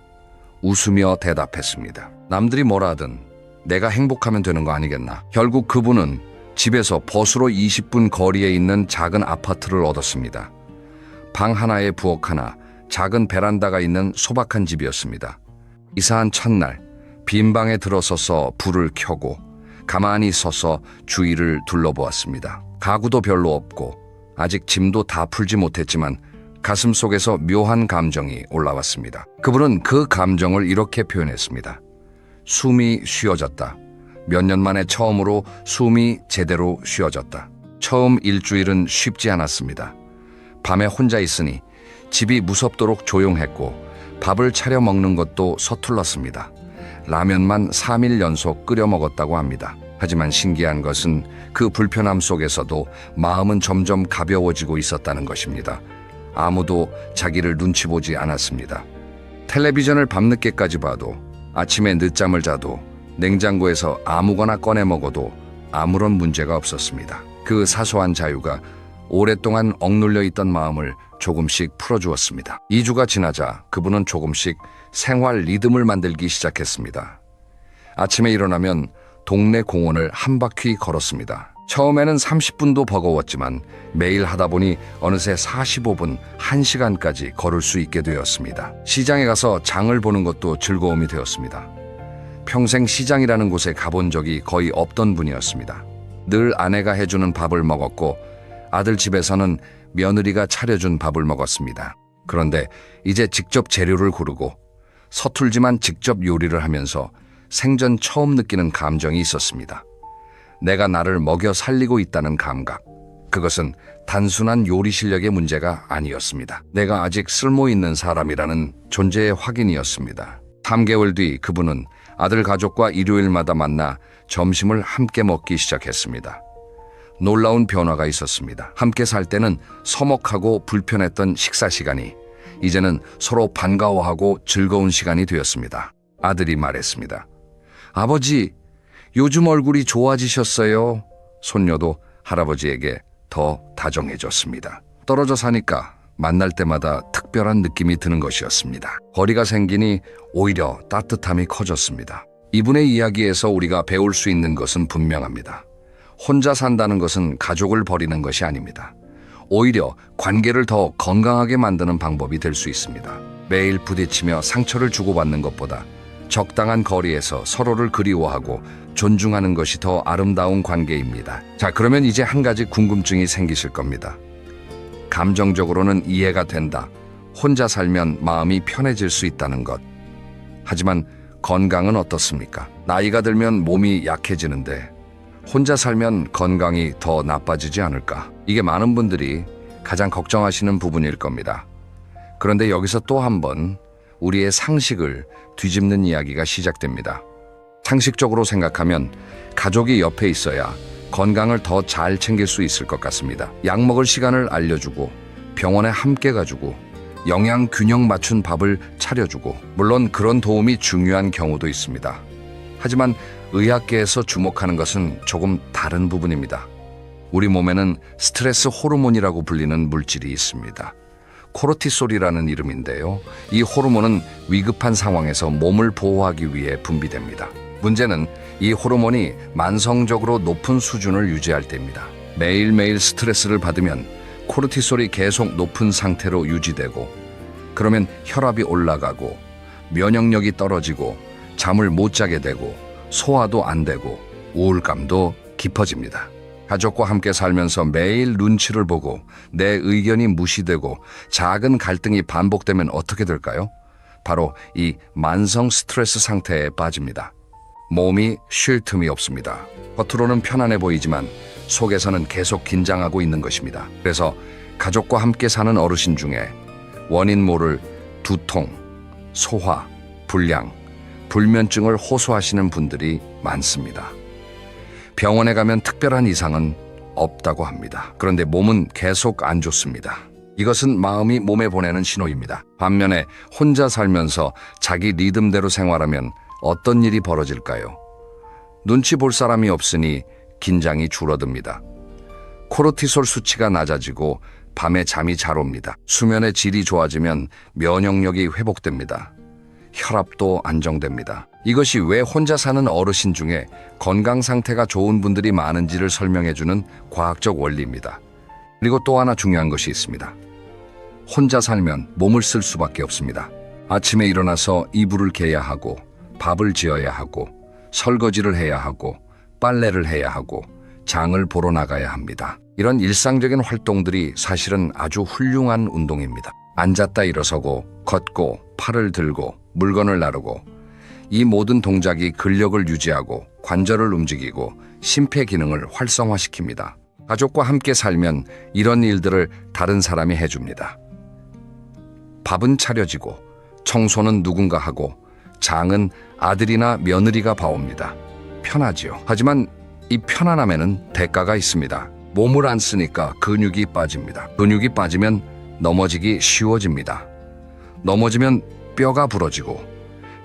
웃으며 대답했습니다. 남들이 뭐라 하든 내가 행복하면 되는 거 아니겠나? 결국 그분은 집에서 버스로 20분 거리에 있는 작은 아파트를 얻었습니다. 방 하나에 부엌 하나, 작은 베란다가 있는 소박한 집이었습니다. 이사한 첫날 빈 방에 들어서서 불을 켜고 가만히 서서 주위를 둘러보았습니다. 가구도 별로 없고 아직 짐도 다 풀지 못했지만 가슴속에서 묘한 감정이 올라왔습니다. 그분은 그 감정을 이렇게 표현했습니다. 숨이 쉬어졌다. 몇 년 만에 처음으로 숨이 제대로 쉬어졌다. 처음 일주일은 쉽지 않았습니다. 밤에 혼자 있으니 집이 무섭도록 조용했고 밥을 차려 먹는 것도 서툴렀습니다. 라면만 3일 연속 끓여 먹었다고 합니다. 하지만 신기한 것은 그 불편함 속에서도 마음은 점점 가벼워지고 있었다는 것입니다. 아무도 자기를 눈치 보지 않았습니다. 텔레비전을 밤늦게까지 봐도 아침에 늦잠을 자도 냉장고에서 아무거나 꺼내 먹어도 아무런 문제가 없었습니다. 그 사소한 자유가 오랫동안 억눌려 있던 마음을 조금씩 풀어주었습니다. 2주가 지나자 그분은 조금씩 생활 리듬을 만들기 시작했습니다. 아침에 일어나면 동네 공원을 한 바퀴 걸었습니다. 처음에는 30분도 버거웠지만 매일 하다 보니 어느새 45분, 1시간까지 걸을 수 있게 되었습니다. 시장에 가서 장을 보는 것도 즐거움이 되었습니다. 평생 시장이라는 곳에 가본 적이 거의 없던 분이었습니다. 늘 아내가 해주는 밥을 먹었고 아들 집에서는 며느리가 차려준 밥을 먹었습니다. 그런데 이제 직접 재료를 고르고 서툴지만 직접 요리를 하면서 생전 처음 느끼는 감정이 있었습니다. 내가 나를 먹여 살리고 있다는 감각. 그것은 단순한 요리 실력의 문제가 아니었습니다. 내가 아직 쓸모있는 사람이라는 존재의 확인이었습니다. 3개월 뒤 그분은 아들 가족과 일요일마다 만나 점심을 함께 먹기 시작했습니다. 놀라운 변화가 있었습니다. 함께 살 때는 서먹하고 불편했던 식사 시간이 이제는 서로 반가워하고 즐거운 시간이 되었습니다. 아들이 말했습니다. 아버지, 요즘 얼굴이 좋아지셨어요. 손녀도 할아버지에게 더 다정해졌습니다. 떨어져 사니까 만날 때마다 특별한 느낌이 드는 것이었습니다. 거리가 생기니 오히려 따뜻함이 커졌습니다. 이분의 이야기에서 우리가 배울 수 있는 것은 분명합니다. 혼자 산다는 것은 가족을 버리는 것이 아닙니다. 오히려 관계를 더 건강하게 만드는 방법이 될 수 있습니다. 매일 부딪히며 상처를 주고받는 것보다 적당한 거리에서 서로를 그리워하고 존중하는 것이 더 아름다운 관계입니다. 자, 그러면 이제 한 가지 궁금증이 생기실 겁니다. 감정적으로는 이해가 된다. 혼자 살면 마음이 편해질 수 있다는 것. 하지만 건강은 어떻습니까? 나이가 들면 몸이 약해지는데 혼자 살면 건강이 더 나빠지지 않을까? 이게 많은 분들이 가장 걱정하시는 부분일 겁니다. 그런데 여기서 또 한 번 우리의 상식을 뒤집는 이야기가 시작됩니다. 상식적으로 생각하면 가족이 옆에 있어야 건강을 더 잘 챙길 수 있을 것 같습니다. 약 먹을 시간을 알려주고 병원에 함께 가주고 영양 균형 맞춘 밥을 차려주고, 물론 그런 도움이 중요한 경우도 있습니다. 하지만 의학계에서 주목하는 것은 조금 다른 부분입니다. 우리 몸에는 스트레스 호르몬이라고 불리는 물질이 있습니다. 코르티솔이라는 이름인데요. 이 호르몬은 위급한 상황에서 몸을 보호하기 위해 분비됩니다. 문제는 이 호르몬이 만성적으로 높은 수준을 유지할 때입니다. 매일매일 스트레스를 받으면 코르티솔이 계속 높은 상태로 유지되고, 그러면 혈압이 올라가고 면역력이 떨어지고 잠을 못 자게 되고 소화도 안 되고 우울감도 깊어집니다. 가족과 함께 살면서 매일 눈치를 보고 내 의견이 무시되고 작은 갈등이 반복되면 어떻게 될까요? 바로 이 만성 스트레스 상태에 빠집니다. 몸이 쉴 틈이 없습니다. 겉으로는 편안해 보이지만 속에서는 계속 긴장하고 있는 것입니다. 그래서 가족과 함께 사는 어르신 중에 원인 모를 두통, 소화, 불량, 불면증을 호소하시는 분들이 많습니다. 병원에 가면 특별한 이상은 없다고 합니다. 그런데 몸은 계속 안 좋습니다. 이것은 마음이 몸에 보내는 신호입니다. 반면에 혼자 살면서 자기 리듬대로 생활하면 어떤 일이 벌어질까요? 눈치 볼 사람이 없으니 긴장이 줄어듭니다. 코르티솔 수치가 낮아지고 밤에 잠이 잘 옵니다. 수면의 질이 좋아지면 면역력이 회복됩니다. 혈압도 안정됩니다. 이것이 왜 혼자 사는 어르신 중에 건강 상태가 좋은 분들이 많은지를 설명해주는 과학적 원리입니다. 그리고 또 하나 중요한 것이 있습니다. 혼자 살면 몸을 쓸 수밖에 없습니다. 아침에 일어나서 이불을 개야 하고, 밥을 지어야 하고, 설거지를 해야 하고, 빨래를 해야 하고, 장을 보러 나가야 합니다. 이런 일상적인 활동들이 사실은 아주 훌륭한 운동입니다. 앉았다 일어서고, 걷고, 팔을 들고, 물건을 나르고, 이 모든 동작이 근력을 유지하고 관절을 움직이고 심폐 기능을 활성화시킵니다. 가족과 함께 살면 이런 일들을 다른 사람이 해줍니다. 밥은 차려지고, 청소는 누군가 하고, 장은 아들이나 며느리가 봐옵니다. 편하지요. 하지만 이 편안함에는 대가가 있습니다. 몸을 안 쓰니까 근육이 빠집니다. 근육이 빠지면 넘어지기 쉬워집니다. 넘어지면 뼈가 부러지고,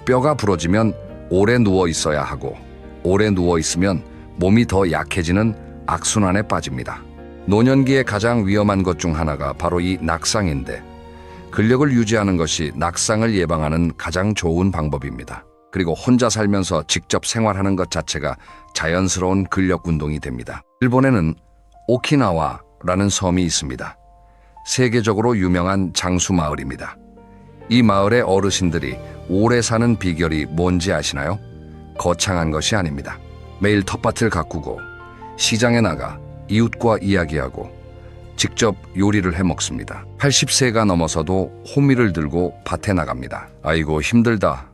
뼈가 부러지면 오래 누워 있어야 하고, 오래 누워 있으면 몸이 더 약해지는 악순환에 빠집니다. 노년기에 가장 위험한 것 중 하나가 바로 이 낙상인데, 근력을 유지하는 것이 낙상을 예방하는 가장 좋은 방법입니다. 그리고 혼자 살면서 직접 생활하는 것 자체가 자연스러운 근력 운동이 됩니다. 일본에는 오키나와라는 섬이 있습니다. 세계적으로 유명한 장수 마을입니다. 이 마을의 어르신들이 오래 사는 비결이 뭔지 아시나요? 거창한 것이 아닙니다. 매일 텃밭을 가꾸고, 시장에 나가 이웃과 이야기하고, 직접 요리를 해 먹습니다. 80세가 넘어서도 호미를 들고 밭에 나갑니다. 아이고 힘들다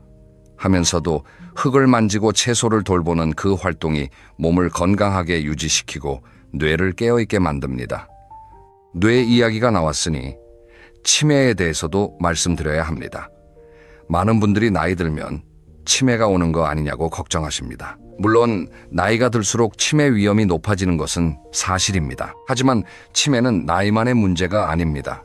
하면서도 흙을 만지고 채소를 돌보는 그 활동이 몸을 건강하게 유지시키고 뇌를 깨어있게 만듭니다. 뇌 이야기가 나왔으니 치매에 대해서도 말씀드려야 합니다. 많은 분들이 나이 들면 치매가 오는 거 아니냐고 걱정하십니다. 물론 나이가 들수록 치매 위험이 높아지는 것은 사실입니다. 하지만 치매는 나이만의 문제가 아닙니다.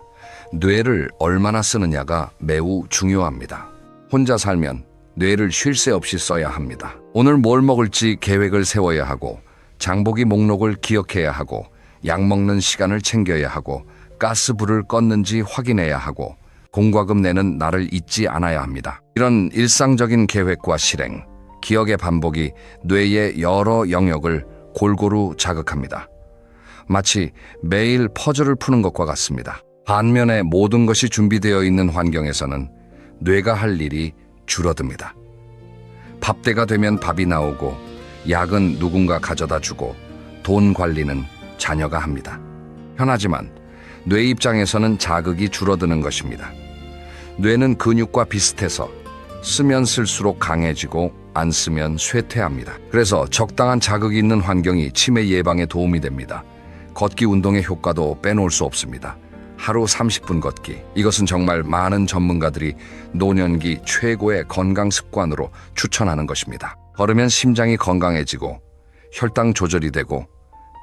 뇌를 얼마나 쓰느냐가 매우 중요합니다. 혼자 살면 뇌를 쉴 새 없이 써야 합니다. 오늘 뭘 먹을지 계획을 세워야 하고, 장보기 목록을 기억해야 하고, 약 먹는 시간을 챙겨야 하고, 가스불을 껐는지 확인해야 하고, 공과금 내는 날을 잊지 않아야 합니다. 이런 일상적인 계획과 실행, 기억의 반복이 뇌의 여러 영역을 골고루 자극합니다. 마치 매일 퍼즐을 푸는 것과 같습니다. 반면에 모든 것이 준비되어 있는 환경에서는 뇌가 할 일이 줄어듭니다. 밥때가 되면 밥이 나오고, 약은 누군가 가져다 주고, 돈 관리는 자녀가 합니다. 편하지만 뇌 입장에서는 자극이 줄어드는 것입니다. 뇌는 근육과 비슷해서 쓰면 쓸수록 강해지고 안 쓰면 쇠퇴합니다. 그래서 적당한 자극이 있는 환경이 치매 예방에 도움이 됩니다. 걷기 운동의 효과도 빼놓을 수 없습니다. 하루 30분 걷기. 이것은 정말 많은 전문가들이 노년기 최고의 건강 습관으로 추천하는 것입니다. 걸으면 심장이 건강해지고, 혈당 조절이 되고,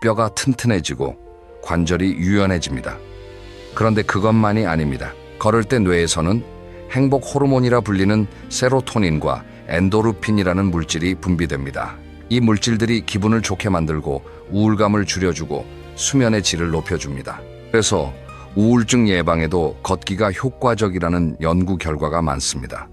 뼈가 튼튼해지고 관절이 유연해집니다. 그런데 그것만이 아닙니다. 걸을 때 뇌에서는 행복 호르몬이라 불리는 세로토닌과 엔도르핀이라는 물질이 분비됩니다. 이 물질들이 기분을 좋게 만들고 우울감을 줄여주고 수면의 질을 높여줍니다. 그래서 우울증 예방에도 걷기가 효과적이라는 연구 결과가 많습니다.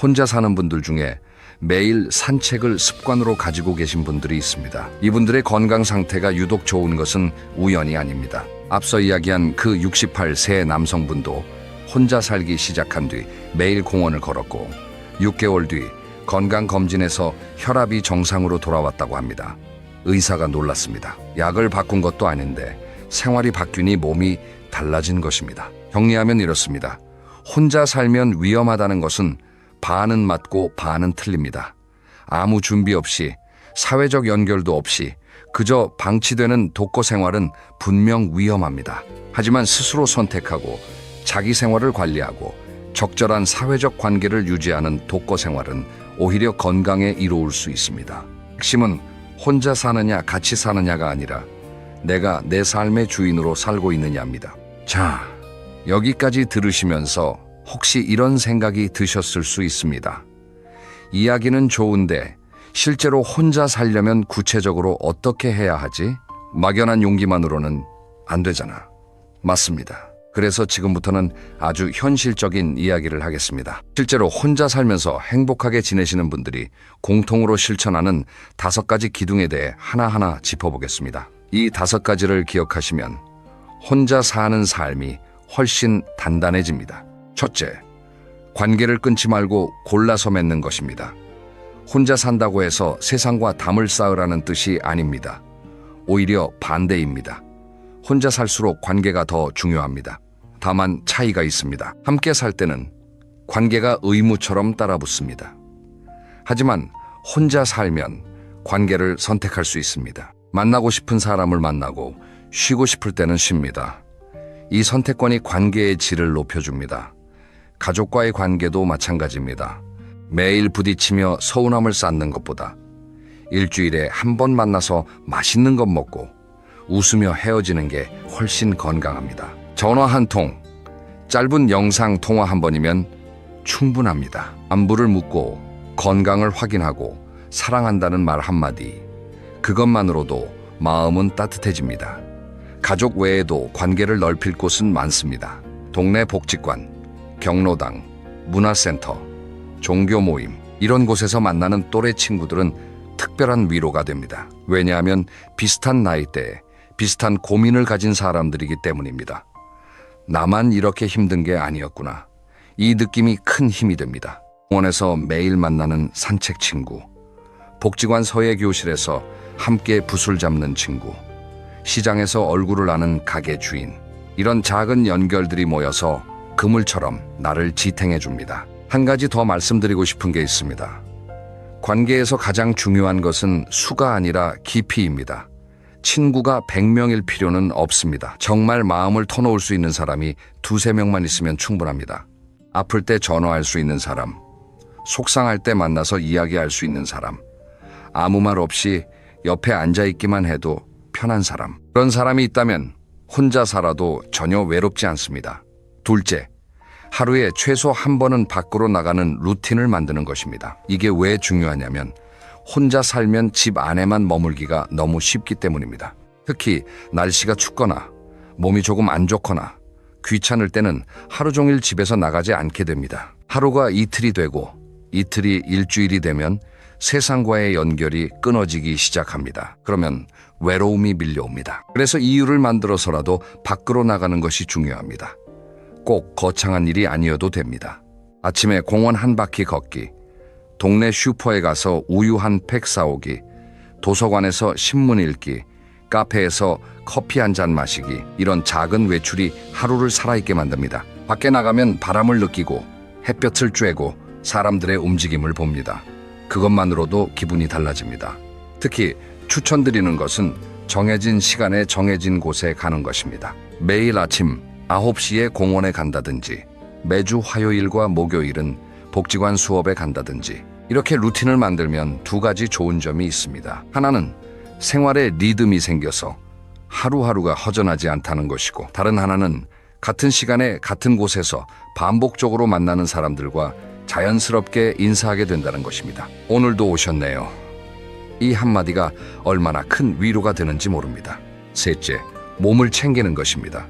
혼자 사는 분들 중에 매일 산책을 습관으로 가지고 계신 분들이 있습니다. 이분들의 건강 상태가 유독 좋은 것은 우연이 아닙니다. 앞서 이야기한 그 68세 남성분도 혼자 살기 시작한 뒤 매일 공원을 걸었고 6개월 뒤 건강검진에서 혈압이 정상으로 돌아왔다고 합니다. 의사가 놀랐습니다. 약을 바꾼 것도 아닌데 생활이 바뀌니 몸이 달라진 것입니다. 정리하면 이렇습니다. 혼자 살면 위험하다는 것은 반은 맞고 반은 틀립니다. 아무 준비 없이 사회적 연결도 없이 그저 방치되는 독거 생활은 분명 위험합니다. 하지만 스스로 선택하고 자기 생활을 관리하고 적절한 사회적 관계를 유지하는 독거 생활은 오히려 건강에 이로울 수 있습니다. 핵심은 혼자 사느냐 같이 사느냐가 아니라 내가 내 삶의 주인으로 살고 있느냐입니다. 자, 여기까지 들으시면서 혹시 이런 생각이 드셨을 수 있습니다. 이야기는 좋은데 실제로 혼자 살려면 구체적으로 어떻게 해야 하지? 막연한 용기만으로는 안 되잖아. 맞습니다. 그래서 지금부터는 아주 현실적인 이야기를 하겠습니다. 실제로 혼자 살면서 행복하게 지내시는 분들이 공통으로 실천하는 5가지 기둥에 대해 하나하나 짚어보겠습니다. 이 5가지를 기억하시면 혼자 사는 삶이 훨씬 단단해집니다. 첫째, 관계를 끊지 말고 골라서 맺는 것입니다. 혼자 산다고 해서 세상과 담을 쌓으라는 뜻이 아닙니다. 오히려 반대입니다. 혼자 살수록 관계가 더 중요합니다. 다만 차이가 있습니다. 함께 살 때는 관계가 의무처럼 따라붙습니다. 하지만 혼자 살면 관계를 선택할 수 있습니다. 만나고 싶은 사람을 만나고 쉬고 싶을 때는 쉽니다. 이 선택권이 관계의 질을 높여줍니다. 가족과의 관계도 마찬가지입니다. 매일 부딪히며 서운함을 쌓는 것보다 일주일에 한 번 만나서 맛있는 것 먹고 웃으며 헤어지는 게 훨씬 건강합니다. 전화 한 통, 짧은 영상 통화 한 번이면 충분합니다. 안부를 묻고 건강을 확인하고 사랑한다는 말 한마디, 그것만으로도 마음은 따뜻해집니다. 가족 외에도 관계를 넓힐 곳은 많습니다. 동네 복지관, 경로당, 문화센터, 종교 모임, 이런 곳에서 만나는 또래 친구들은 특별한 위로가 됩니다. 왜냐하면 비슷한 나이대에 비슷한 고민을 가진 사람들이기 때문입니다. 나만 이렇게 힘든 게 아니었구나. 이 느낌이 큰 힘이 됩니다. 공원에서 매일 만나는 산책 친구, 복지관 서예 교실에서 함께 붓을 잡는 친구, 시장에서 얼굴을 아는 가게 주인, 이런 작은 연결들이 모여서 그물처럼 나를 지탱해 줍니다. 한 가지 더 말씀드리고 싶은 게 있습니다. 관계에서 가장 중요한 것은 수가 아니라 깊이입니다. 친구가 100명일 필요는 없습니다. 정말 마음을 터놓을 수 있는 사람이 2~3명만 있으면 충분합니다. 아플 때 전화할 수 있는 사람, 속상할 때 만나서 이야기할 수 있는 사람, 아무 말 없이 옆에 앉아있기만 해도 편한 사람. 그런 사람이 있다면 혼자 살아도 전혀 외롭지 않습니다. 둘째, 하루에 최소 한 번은 밖으로 나가는 루틴을 만드는 것입니다. 이게 왜 중요하냐면 혼자 살면 집 안에만 머물기가 너무 쉽기 때문입니다. 특히 날씨가 춥거나 몸이 조금 안 좋거나 귀찮을 때는 하루 종일 집에서 나가지 않게 됩니다. 하루가 이틀이 되고 이틀이 일주일이 되면 세상과의 연결이 끊어지기 시작합니다. 그러면 외로움이 밀려옵니다. 그래서 이유를 만들어서라도 밖으로 나가는 것이 중요합니다. 꼭 거창한 일이 아니어도 됩니다. 아침에 공원 한 바퀴 걷기, 동네 슈퍼에 가서 우유 한 팩 사오기, 도서관에서 신문 읽기, 카페에서 커피 한 잔 마시기, 이런 작은 외출이 하루를 살아있게 만듭니다. 밖에 나가면 바람을 느끼고 햇볕을 쬐고 사람들의 움직임을 봅니다. 그것만으로도 기분이 달라집니다. 특히 추천드리는 것은 정해진 시간에 정해진 곳에 가는 것입니다. 매일 아침 9시에 공원에 간다든지 매주 화요일과 목요일은 복지관 수업에 간다든지 이렇게 루틴을 만들면 2가지 좋은 점이 있습니다. 하나는 생활에 리듬이 생겨서 하루하루가 허전하지 않다는 것이고, 다른 하나는 같은 시간에 같은 곳에서 반복적으로 만나는 사람들과 자연스럽게 인사하게 된다는 것입니다. 오늘도 오셨네요. 이 한마디가 얼마나 큰 위로가 되는지 모릅니다. 셋째, 몸을 챙기는 것입니다.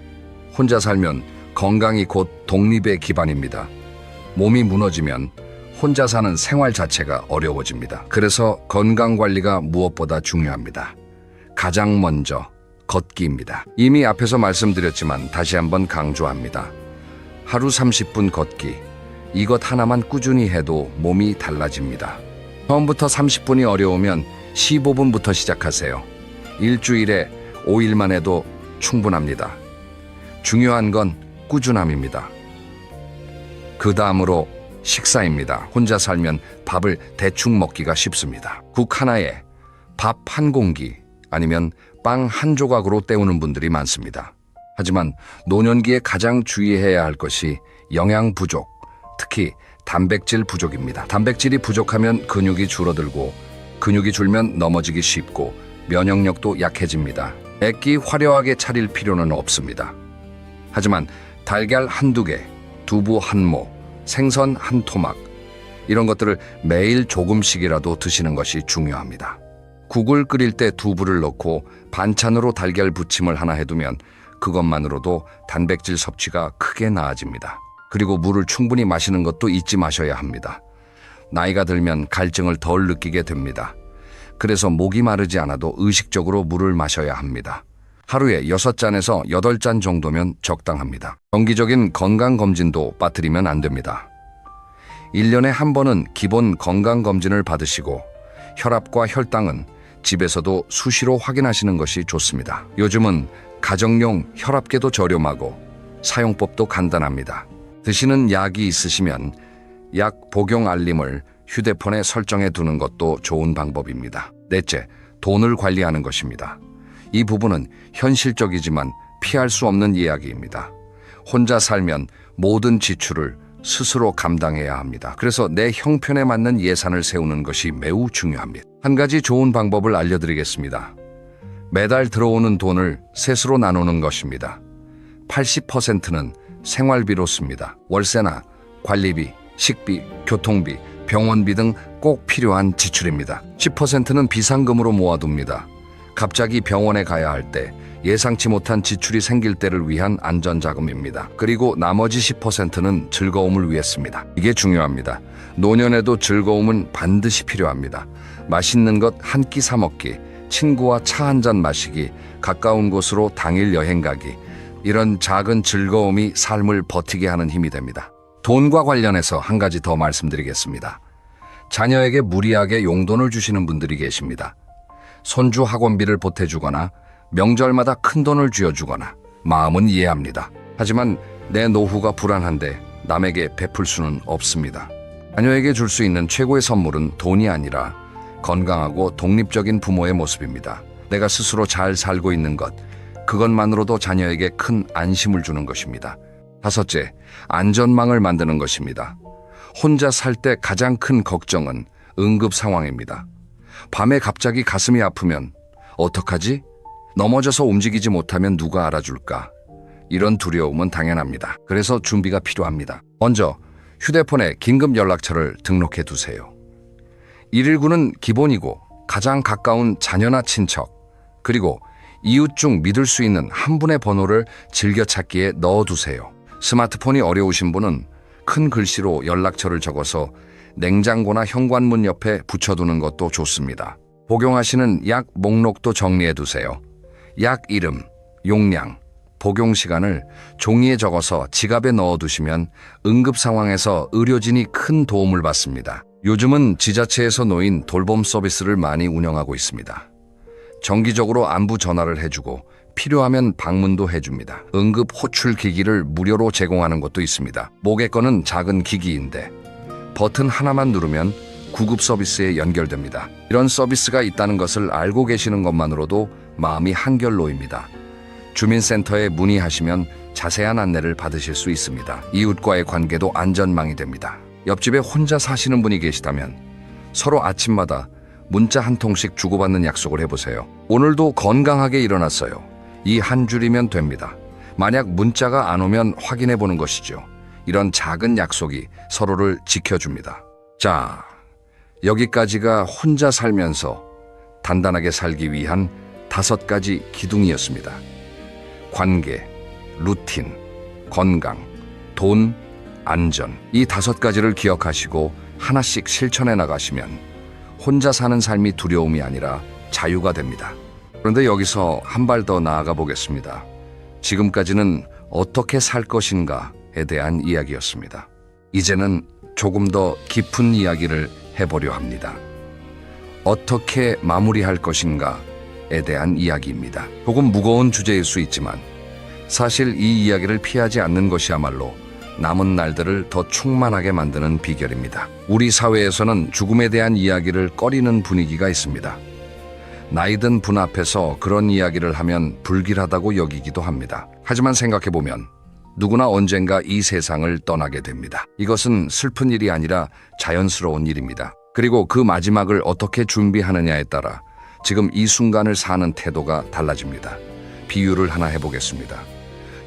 혼자 살면 건강이 곧 독립의 기반입니다. 몸이 무너지면 혼자 사는 생활 자체가 어려워집니다. 그래서 건강 관리가 무엇보다 중요합니다. 가장 먼저 걷기입니다. 이미 앞에서 말씀드렸지만 다시 한번 강조합니다. 하루 30분 걷기. 이것 하나만 꾸준히 해도 몸이 달라집니다. 처음부터 30분이 어려우면 15분부터 시작하세요. 일주일에 5일만 해도 충분합니다. 중요한 건 꾸준함입니다. 그 다음으로 식사입니다. 혼자 살면 밥을 대충 먹기가 쉽습니다. 국 하나에 밥 한 공기 아니면 빵 한 조각으로 때우는 분들이 많습니다. 하지만 노년기에 가장 주의해야 할 것이 영양 부족, 특히 단백질 부족입니다. 단백질이 부족하면 근육이 줄어들고, 근육이 줄면 넘어지기 쉽고 면역력도 약해집니다. 애끼 화려하게 차릴 필요는 없습니다. 하지만 달걀 한두 개, 두부 한 모, 생선 한 토막, 이런 것들을 매일 조금씩이라도 드시는 것이 중요합니다. 국을 끓일 때 두부를 넣고 반찬으로 달걀 부침을 하나 해두면 그것만으로도 단백질 섭취가 크게 나아집니다. 그리고 물을 충분히 마시는 것도 잊지 마셔야 합니다. 나이가 들면 갈증을 덜 느끼게 됩니다. 그래서 목이 마르지 않아도 의식적으로 물을 마셔야 합니다. 하루에 6잔에서 8잔 정도면 적당합니다. 정기적인 건강검진도 빠뜨리면 안 됩니다. 1년에 한 번은 기본 건강검진을 받으시고, 혈압과 혈당은 집에서도 수시로 확인하시는 것이 좋습니다. 요즘은 가정용 혈압계도 저렴하고 사용법도 간단합니다. 드시는 약이 있으시면 약 복용 알림을 휴대폰에 설정해 두는 것도 좋은 방법입니다. 넷째, 돈을 관리하는 것입니다. 이 부분은 현실적이지만 피할 수 없는 이야기입니다. 혼자 살면 모든 지출을 스스로 감당해야 합니다. 그래서 내 형편에 맞는 예산을 세우는 것이 매우 중요합니다. 한 가지 좋은 방법을 알려드리겠습니다. 매달 들어오는 돈을 셋으로 나누는 것입니다. 80%는 생활비로 씁니다. 월세나 관리비, 식비, 교통비, 병원비 등 꼭 필요한 지출입니다. 10%는 비상금으로 모아둡니다. 갑자기 병원에 가야 할 때, 예상치 못한 지출이 생길 때를 위한 안전자금입니다. 그리고 나머지 10%는 즐거움을 위해 씁니다. 이게 중요합니다. 노년에도 즐거움은 반드시 필요합니다. 맛있는 것 한 끼 사 먹기, 친구와 차 한 잔 마시기, 가까운 곳으로 당일 여행 가기, 이런 작은 즐거움이 삶을 버티게 하는 힘이 됩니다. 돈과 관련해서 한 가지 더 말씀드리겠습니다. 자녀에게 무리하게 용돈을 주시는 분들이 계십니다. 손주 학원비를 보태주거나 명절마다 큰 돈을 쥐어주거나, 마음은 이해합니다. 하지만 내 노후가 불안한데 남에게 베풀 수는 없습니다. 자녀에게 줄 수 있는 최고의 선물은 돈이 아니라 건강하고 독립적인 부모의 모습입니다. 내가 스스로 잘 살고 있는 것, 그것만으로도 자녀에게 큰 안심을 주는 것입니다. 다섯째, 안전망을 만드는 것입니다. 혼자 살 때 가장 큰 걱정은 응급 상황입니다. 밤에 갑자기 가슴이 아프면 어떡하지? 넘어져서 움직이지 못하면 누가 알아줄까? 이런 두려움은 당연합니다. 그래서 준비가 필요합니다. 먼저 휴대폰에 긴급 연락처를 등록해 두세요. 119는 기본이고, 가장 가까운 자녀나 친척, 그리고 이웃 중 믿을 수 있는 한 분의 번호를 즐겨찾기에 넣어두세요. 스마트폰이 어려우신 분은 큰 글씨로 연락처를 적어서 냉장고나 현관문 옆에 붙여두는 것도 좋습니다. 복용하시는 약 목록도 정리해두세요. 약 이름, 용량, 복용 시간을 종이에 적어서 지갑에 넣어두시면 응급 상황에서 의료진이 큰 도움을 받습니다. 요즘은 지자체에서 놓인 돌봄 서비스를 많이 운영하고 있습니다. 정기적으로 안부 전화를 해주고 필요하면 방문도 해줍니다. 응급 호출 기기를 무료로 제공하는 것도 있습니다. 목에 거는 작은 기기인데 버튼 하나만 누르면 구급 서비스에 연결됩니다. 이런 서비스가 있다는 것을 알고 계시는 것만으로도 마음이 한결 놓입니다. 주민센터에 문의하시면 자세한 안내를 받으실 수 있습니다. 이웃과의 관계도 안전망이 됩니다. 옆집에 혼자 사시는 분이 계시다면 서로 아침마다 문자 한 통씩 주고받는 약속을 해보세요. 오늘도 건강하게 일어났어요. 이 한 줄이면 됩니다. 만약 문자가 안 오면 확인해 보는 것이죠. 이런 작은 약속이 서로를 지켜줍니다. 자, 여기까지가 혼자 살면서 단단하게 살기 위한 5가지 기둥이었습니다. 관계, 루틴, 건강, 돈, 안전. 이 5가지를 기억하시고 하나씩 실천해 나가시면 혼자 사는 삶이 두려움이 아니라 자유가 됩니다. 그런데 여기서 한 발 더 나아가 보겠습니다. 지금까지는 어떻게 살 것인가에 대한 이야기였습니다. 이제는 조금 더 깊은 이야기를 해보려 합니다. 어떻게 마무리할 것인가에 대한 이야기입니다. 조금 무거운 주제일 수 있지만 사실 이 이야기를 피하지 않는 것이야말로 남은 날들을 더 충만하게 만드는 비결입니다. 우리 사회에서는 죽음에 대한 이야기를 꺼리는 분위기가 있습니다. 나이든 분 앞에서 그런 이야기를 하면 불길하다고 여기기도 합니다. 하지만 생각해보면 누구나 언젠가 이 세상을 떠나게 됩니다. 이것은 슬픈 일이 아니라 자연스러운 일입니다. 그리고 그 마지막을 어떻게 준비하느냐에 따라 지금 이 순간을 사는 태도가 달라집니다. 비유를 하나 해보겠습니다.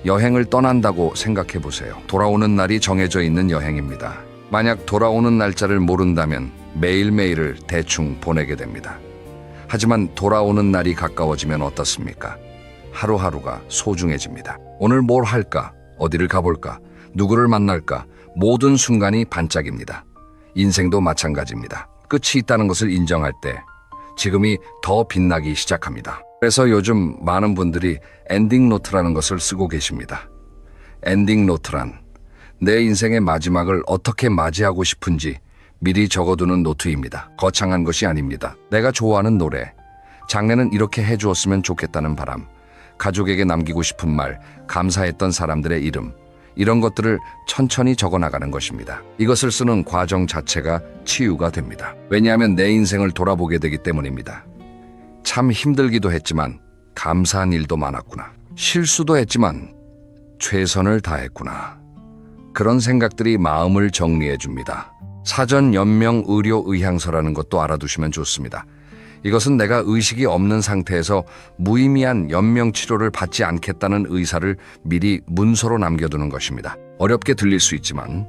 여행을 떠난다고 생각해보세요. 돌아오는 날이 정해져 있는 여행입니다. 만약 돌아오는 날짜를 모른다면 매일매일을 대충 보내게 됩니다. 하지만 돌아오는 날이 가까워지면 어떻습니까? 하루하루가 소중해집니다. 오늘 뭘 할까? 어디를 가볼까? 누구를 만날까? 모든 순간이 반짝입니다. 인생도 마찬가지입니다. 끝이 있다는 것을 인정할 때 지금이 더 빛나기 시작합니다. 그래서 요즘 많은 분들이 엔딩 노트라는 것을 쓰고 계십니다. 엔딩 노트란 내 인생의 마지막을 어떻게 맞이하고 싶은지 미리 적어두는 노트입니다. 거창한 것이 아닙니다. 내가 좋아하는 노래, 장래는 이렇게 해주었으면 좋겠다는 바람, 가족에게 남기고 싶은 말, 감사했던 사람들의 이름, 이런 것들을 천천히 적어나가는 것입니다. 이것을 쓰는 과정 자체가 치유가 됩니다. 왜냐하면 내 인생을 돌아보게 되기 때문입니다. 참 힘들기도 했지만 감사한 일도 많았구나. 실수도 했지만 최선을 다했구나. 그런 생각들이 마음을 정리해 줍니다. 사전 연명 의료 의향서라는 것도 알아두시면 좋습니다. 이것은 내가 의식이 없는 상태에서 무의미한 연명 치료를 받지 않겠다는 의사를 미리 문서로 남겨두는 것입니다. 어렵게 들릴 수 있지만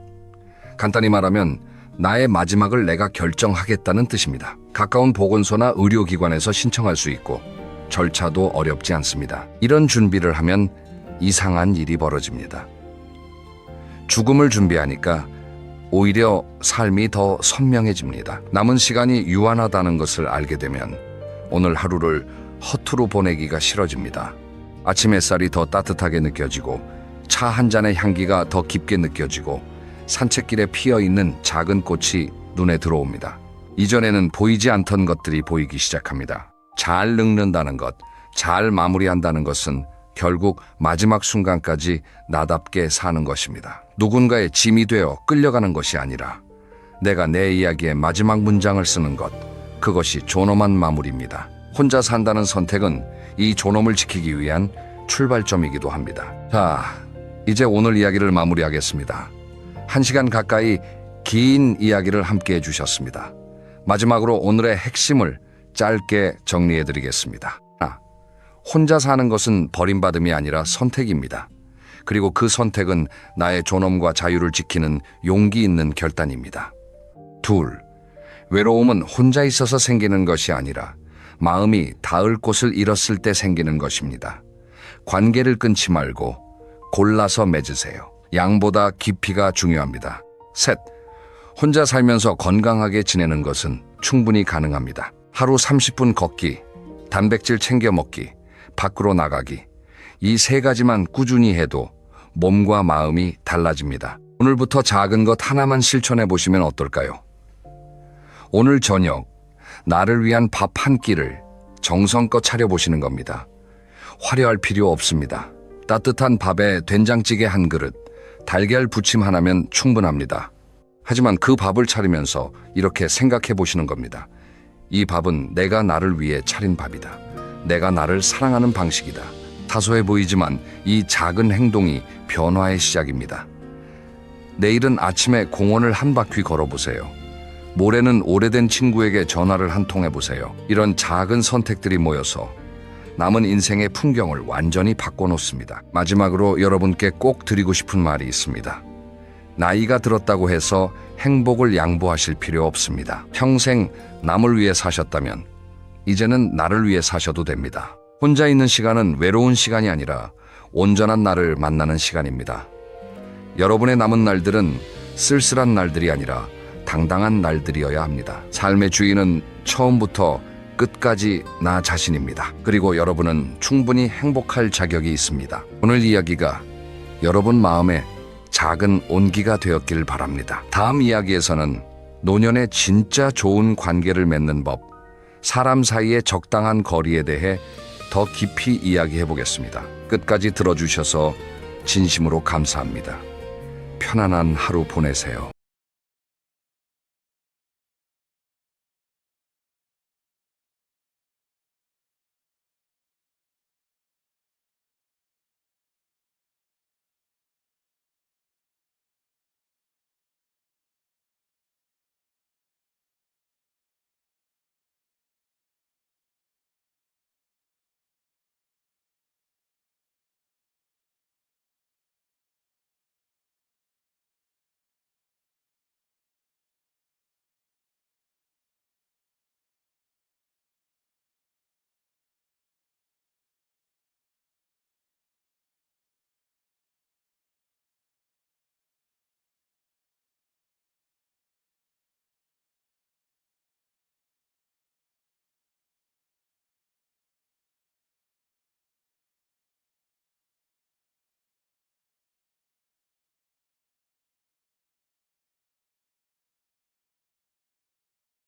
간단히 말하면 나의 마지막을 내가 결정하겠다는 뜻입니다. 가까운 보건소나 의료기관에서 신청할 수 있고 절차도 어렵지 않습니다. 이런 준비를 하면 이상한 일이 벌어집니다. 죽음을 준비하니까 오히려 삶이 더 선명해집니다. 남은 시간이 유한하다는 것을 알게 되면 오늘 하루를 허투루 보내기가 싫어집니다. 아침 햇살이 더 따뜻하게 느껴지고 차 한 잔의 향기가 더 깊게 느껴지고 산책길에 피어있는 작은 꽃이 눈에 들어옵니다. 이전에는 보이지 않던 것들이 보이기 시작합니다. 잘 늙는다는 것, 잘 마무리한다는 것은 결국 마지막 순간까지 나답게 사는 것입니다. 누군가의 짐이 되어 끌려가는 것이 아니라 내가 내 이야기의 마지막 문장을 쓰는 것, 그것이 존엄한 마무리입니다. 혼자 산다는 선택은 이 존엄을 지키기 위한 출발점이기도 합니다. 자, 이제 오늘 이야기를 마무리하겠습니다. 1시간 가까이 긴 이야기를 함께 해주셨습니다. 마지막으로 오늘의 핵심을 짧게 정리해드리겠습니다. 혼자 사는 것은 버림받음이 아니라 선택입니다. 그리고 그 선택은 나의 존엄과 자유를 지키는 용기 있는 결단입니다. 2. 외로움은 혼자 있어서 생기는 것이 아니라 마음이 닿을 곳을 잃었을 때 생기는 것입니다. 관계를 끊지 말고 골라서 맺으세요. 양보다 깊이가 중요합니다. 3. 혼자 살면서 건강하게 지내는 것은 충분히 가능합니다. 하루 30분 걷기, 단백질 챙겨 먹기, 밖으로 나가기, 이 3가지만 꾸준히 해도 몸과 마음이 달라집니다. 오늘부터 작은 것 하나만 실천해 보시면 어떨까요? 오늘 저녁 나를 위한 밥 한 끼를 정성껏 차려보시는 겁니다. 화려할 필요 없습니다. 따뜻한 밥에 된장찌개 한 그릇, 달걀 부침 하나면 충분합니다. 하지만 그 밥을 차리면서 이렇게 생각해 보시는 겁니다. 이 밥은 내가 나를 위해 차린 밥이다. 내가 나를 사랑하는 방식이다. 사소해 보이지만 이 작은 행동이 변화의 시작입니다. 내일은 아침에 공원을 한 바퀴 걸어보세요. 모레는 오래된 친구에게 전화를 한 통 해보세요. 이런 작은 선택들이 모여서 남은 인생의 풍경을 완전히 바꿔놓습니다. 마지막으로 여러분께 꼭 드리고 싶은 말이 있습니다. 나이가 들었다고 해서 행복을 양보하실 필요 없습니다. 평생 남을 위해 사셨다면 이제는 나를 위해 사셔도 됩니다. 혼자 있는 시간은 외로운 시간이 아니라 온전한 나를 만나는 시간입니다. 여러분의 남은 날들은 쓸쓸한 날들이 아니라 당당한 날들이어야 합니다. 삶의 주인은 처음부터 끝까지 나 자신입니다. 그리고 여러분은 충분히 행복할 자격이 있습니다. 오늘 이야기가 여러분 마음에 작은 온기가 되었길 바랍니다. 다음 이야기에서는 노년에 진짜 좋은 관계를 맺는 법, 사람 사이의 적당한 거리에 대해 더 깊이 이야기해 보겠습니다. 끝까지 들어주셔서 진심으로 감사합니다. 편안한 하루 보내세요.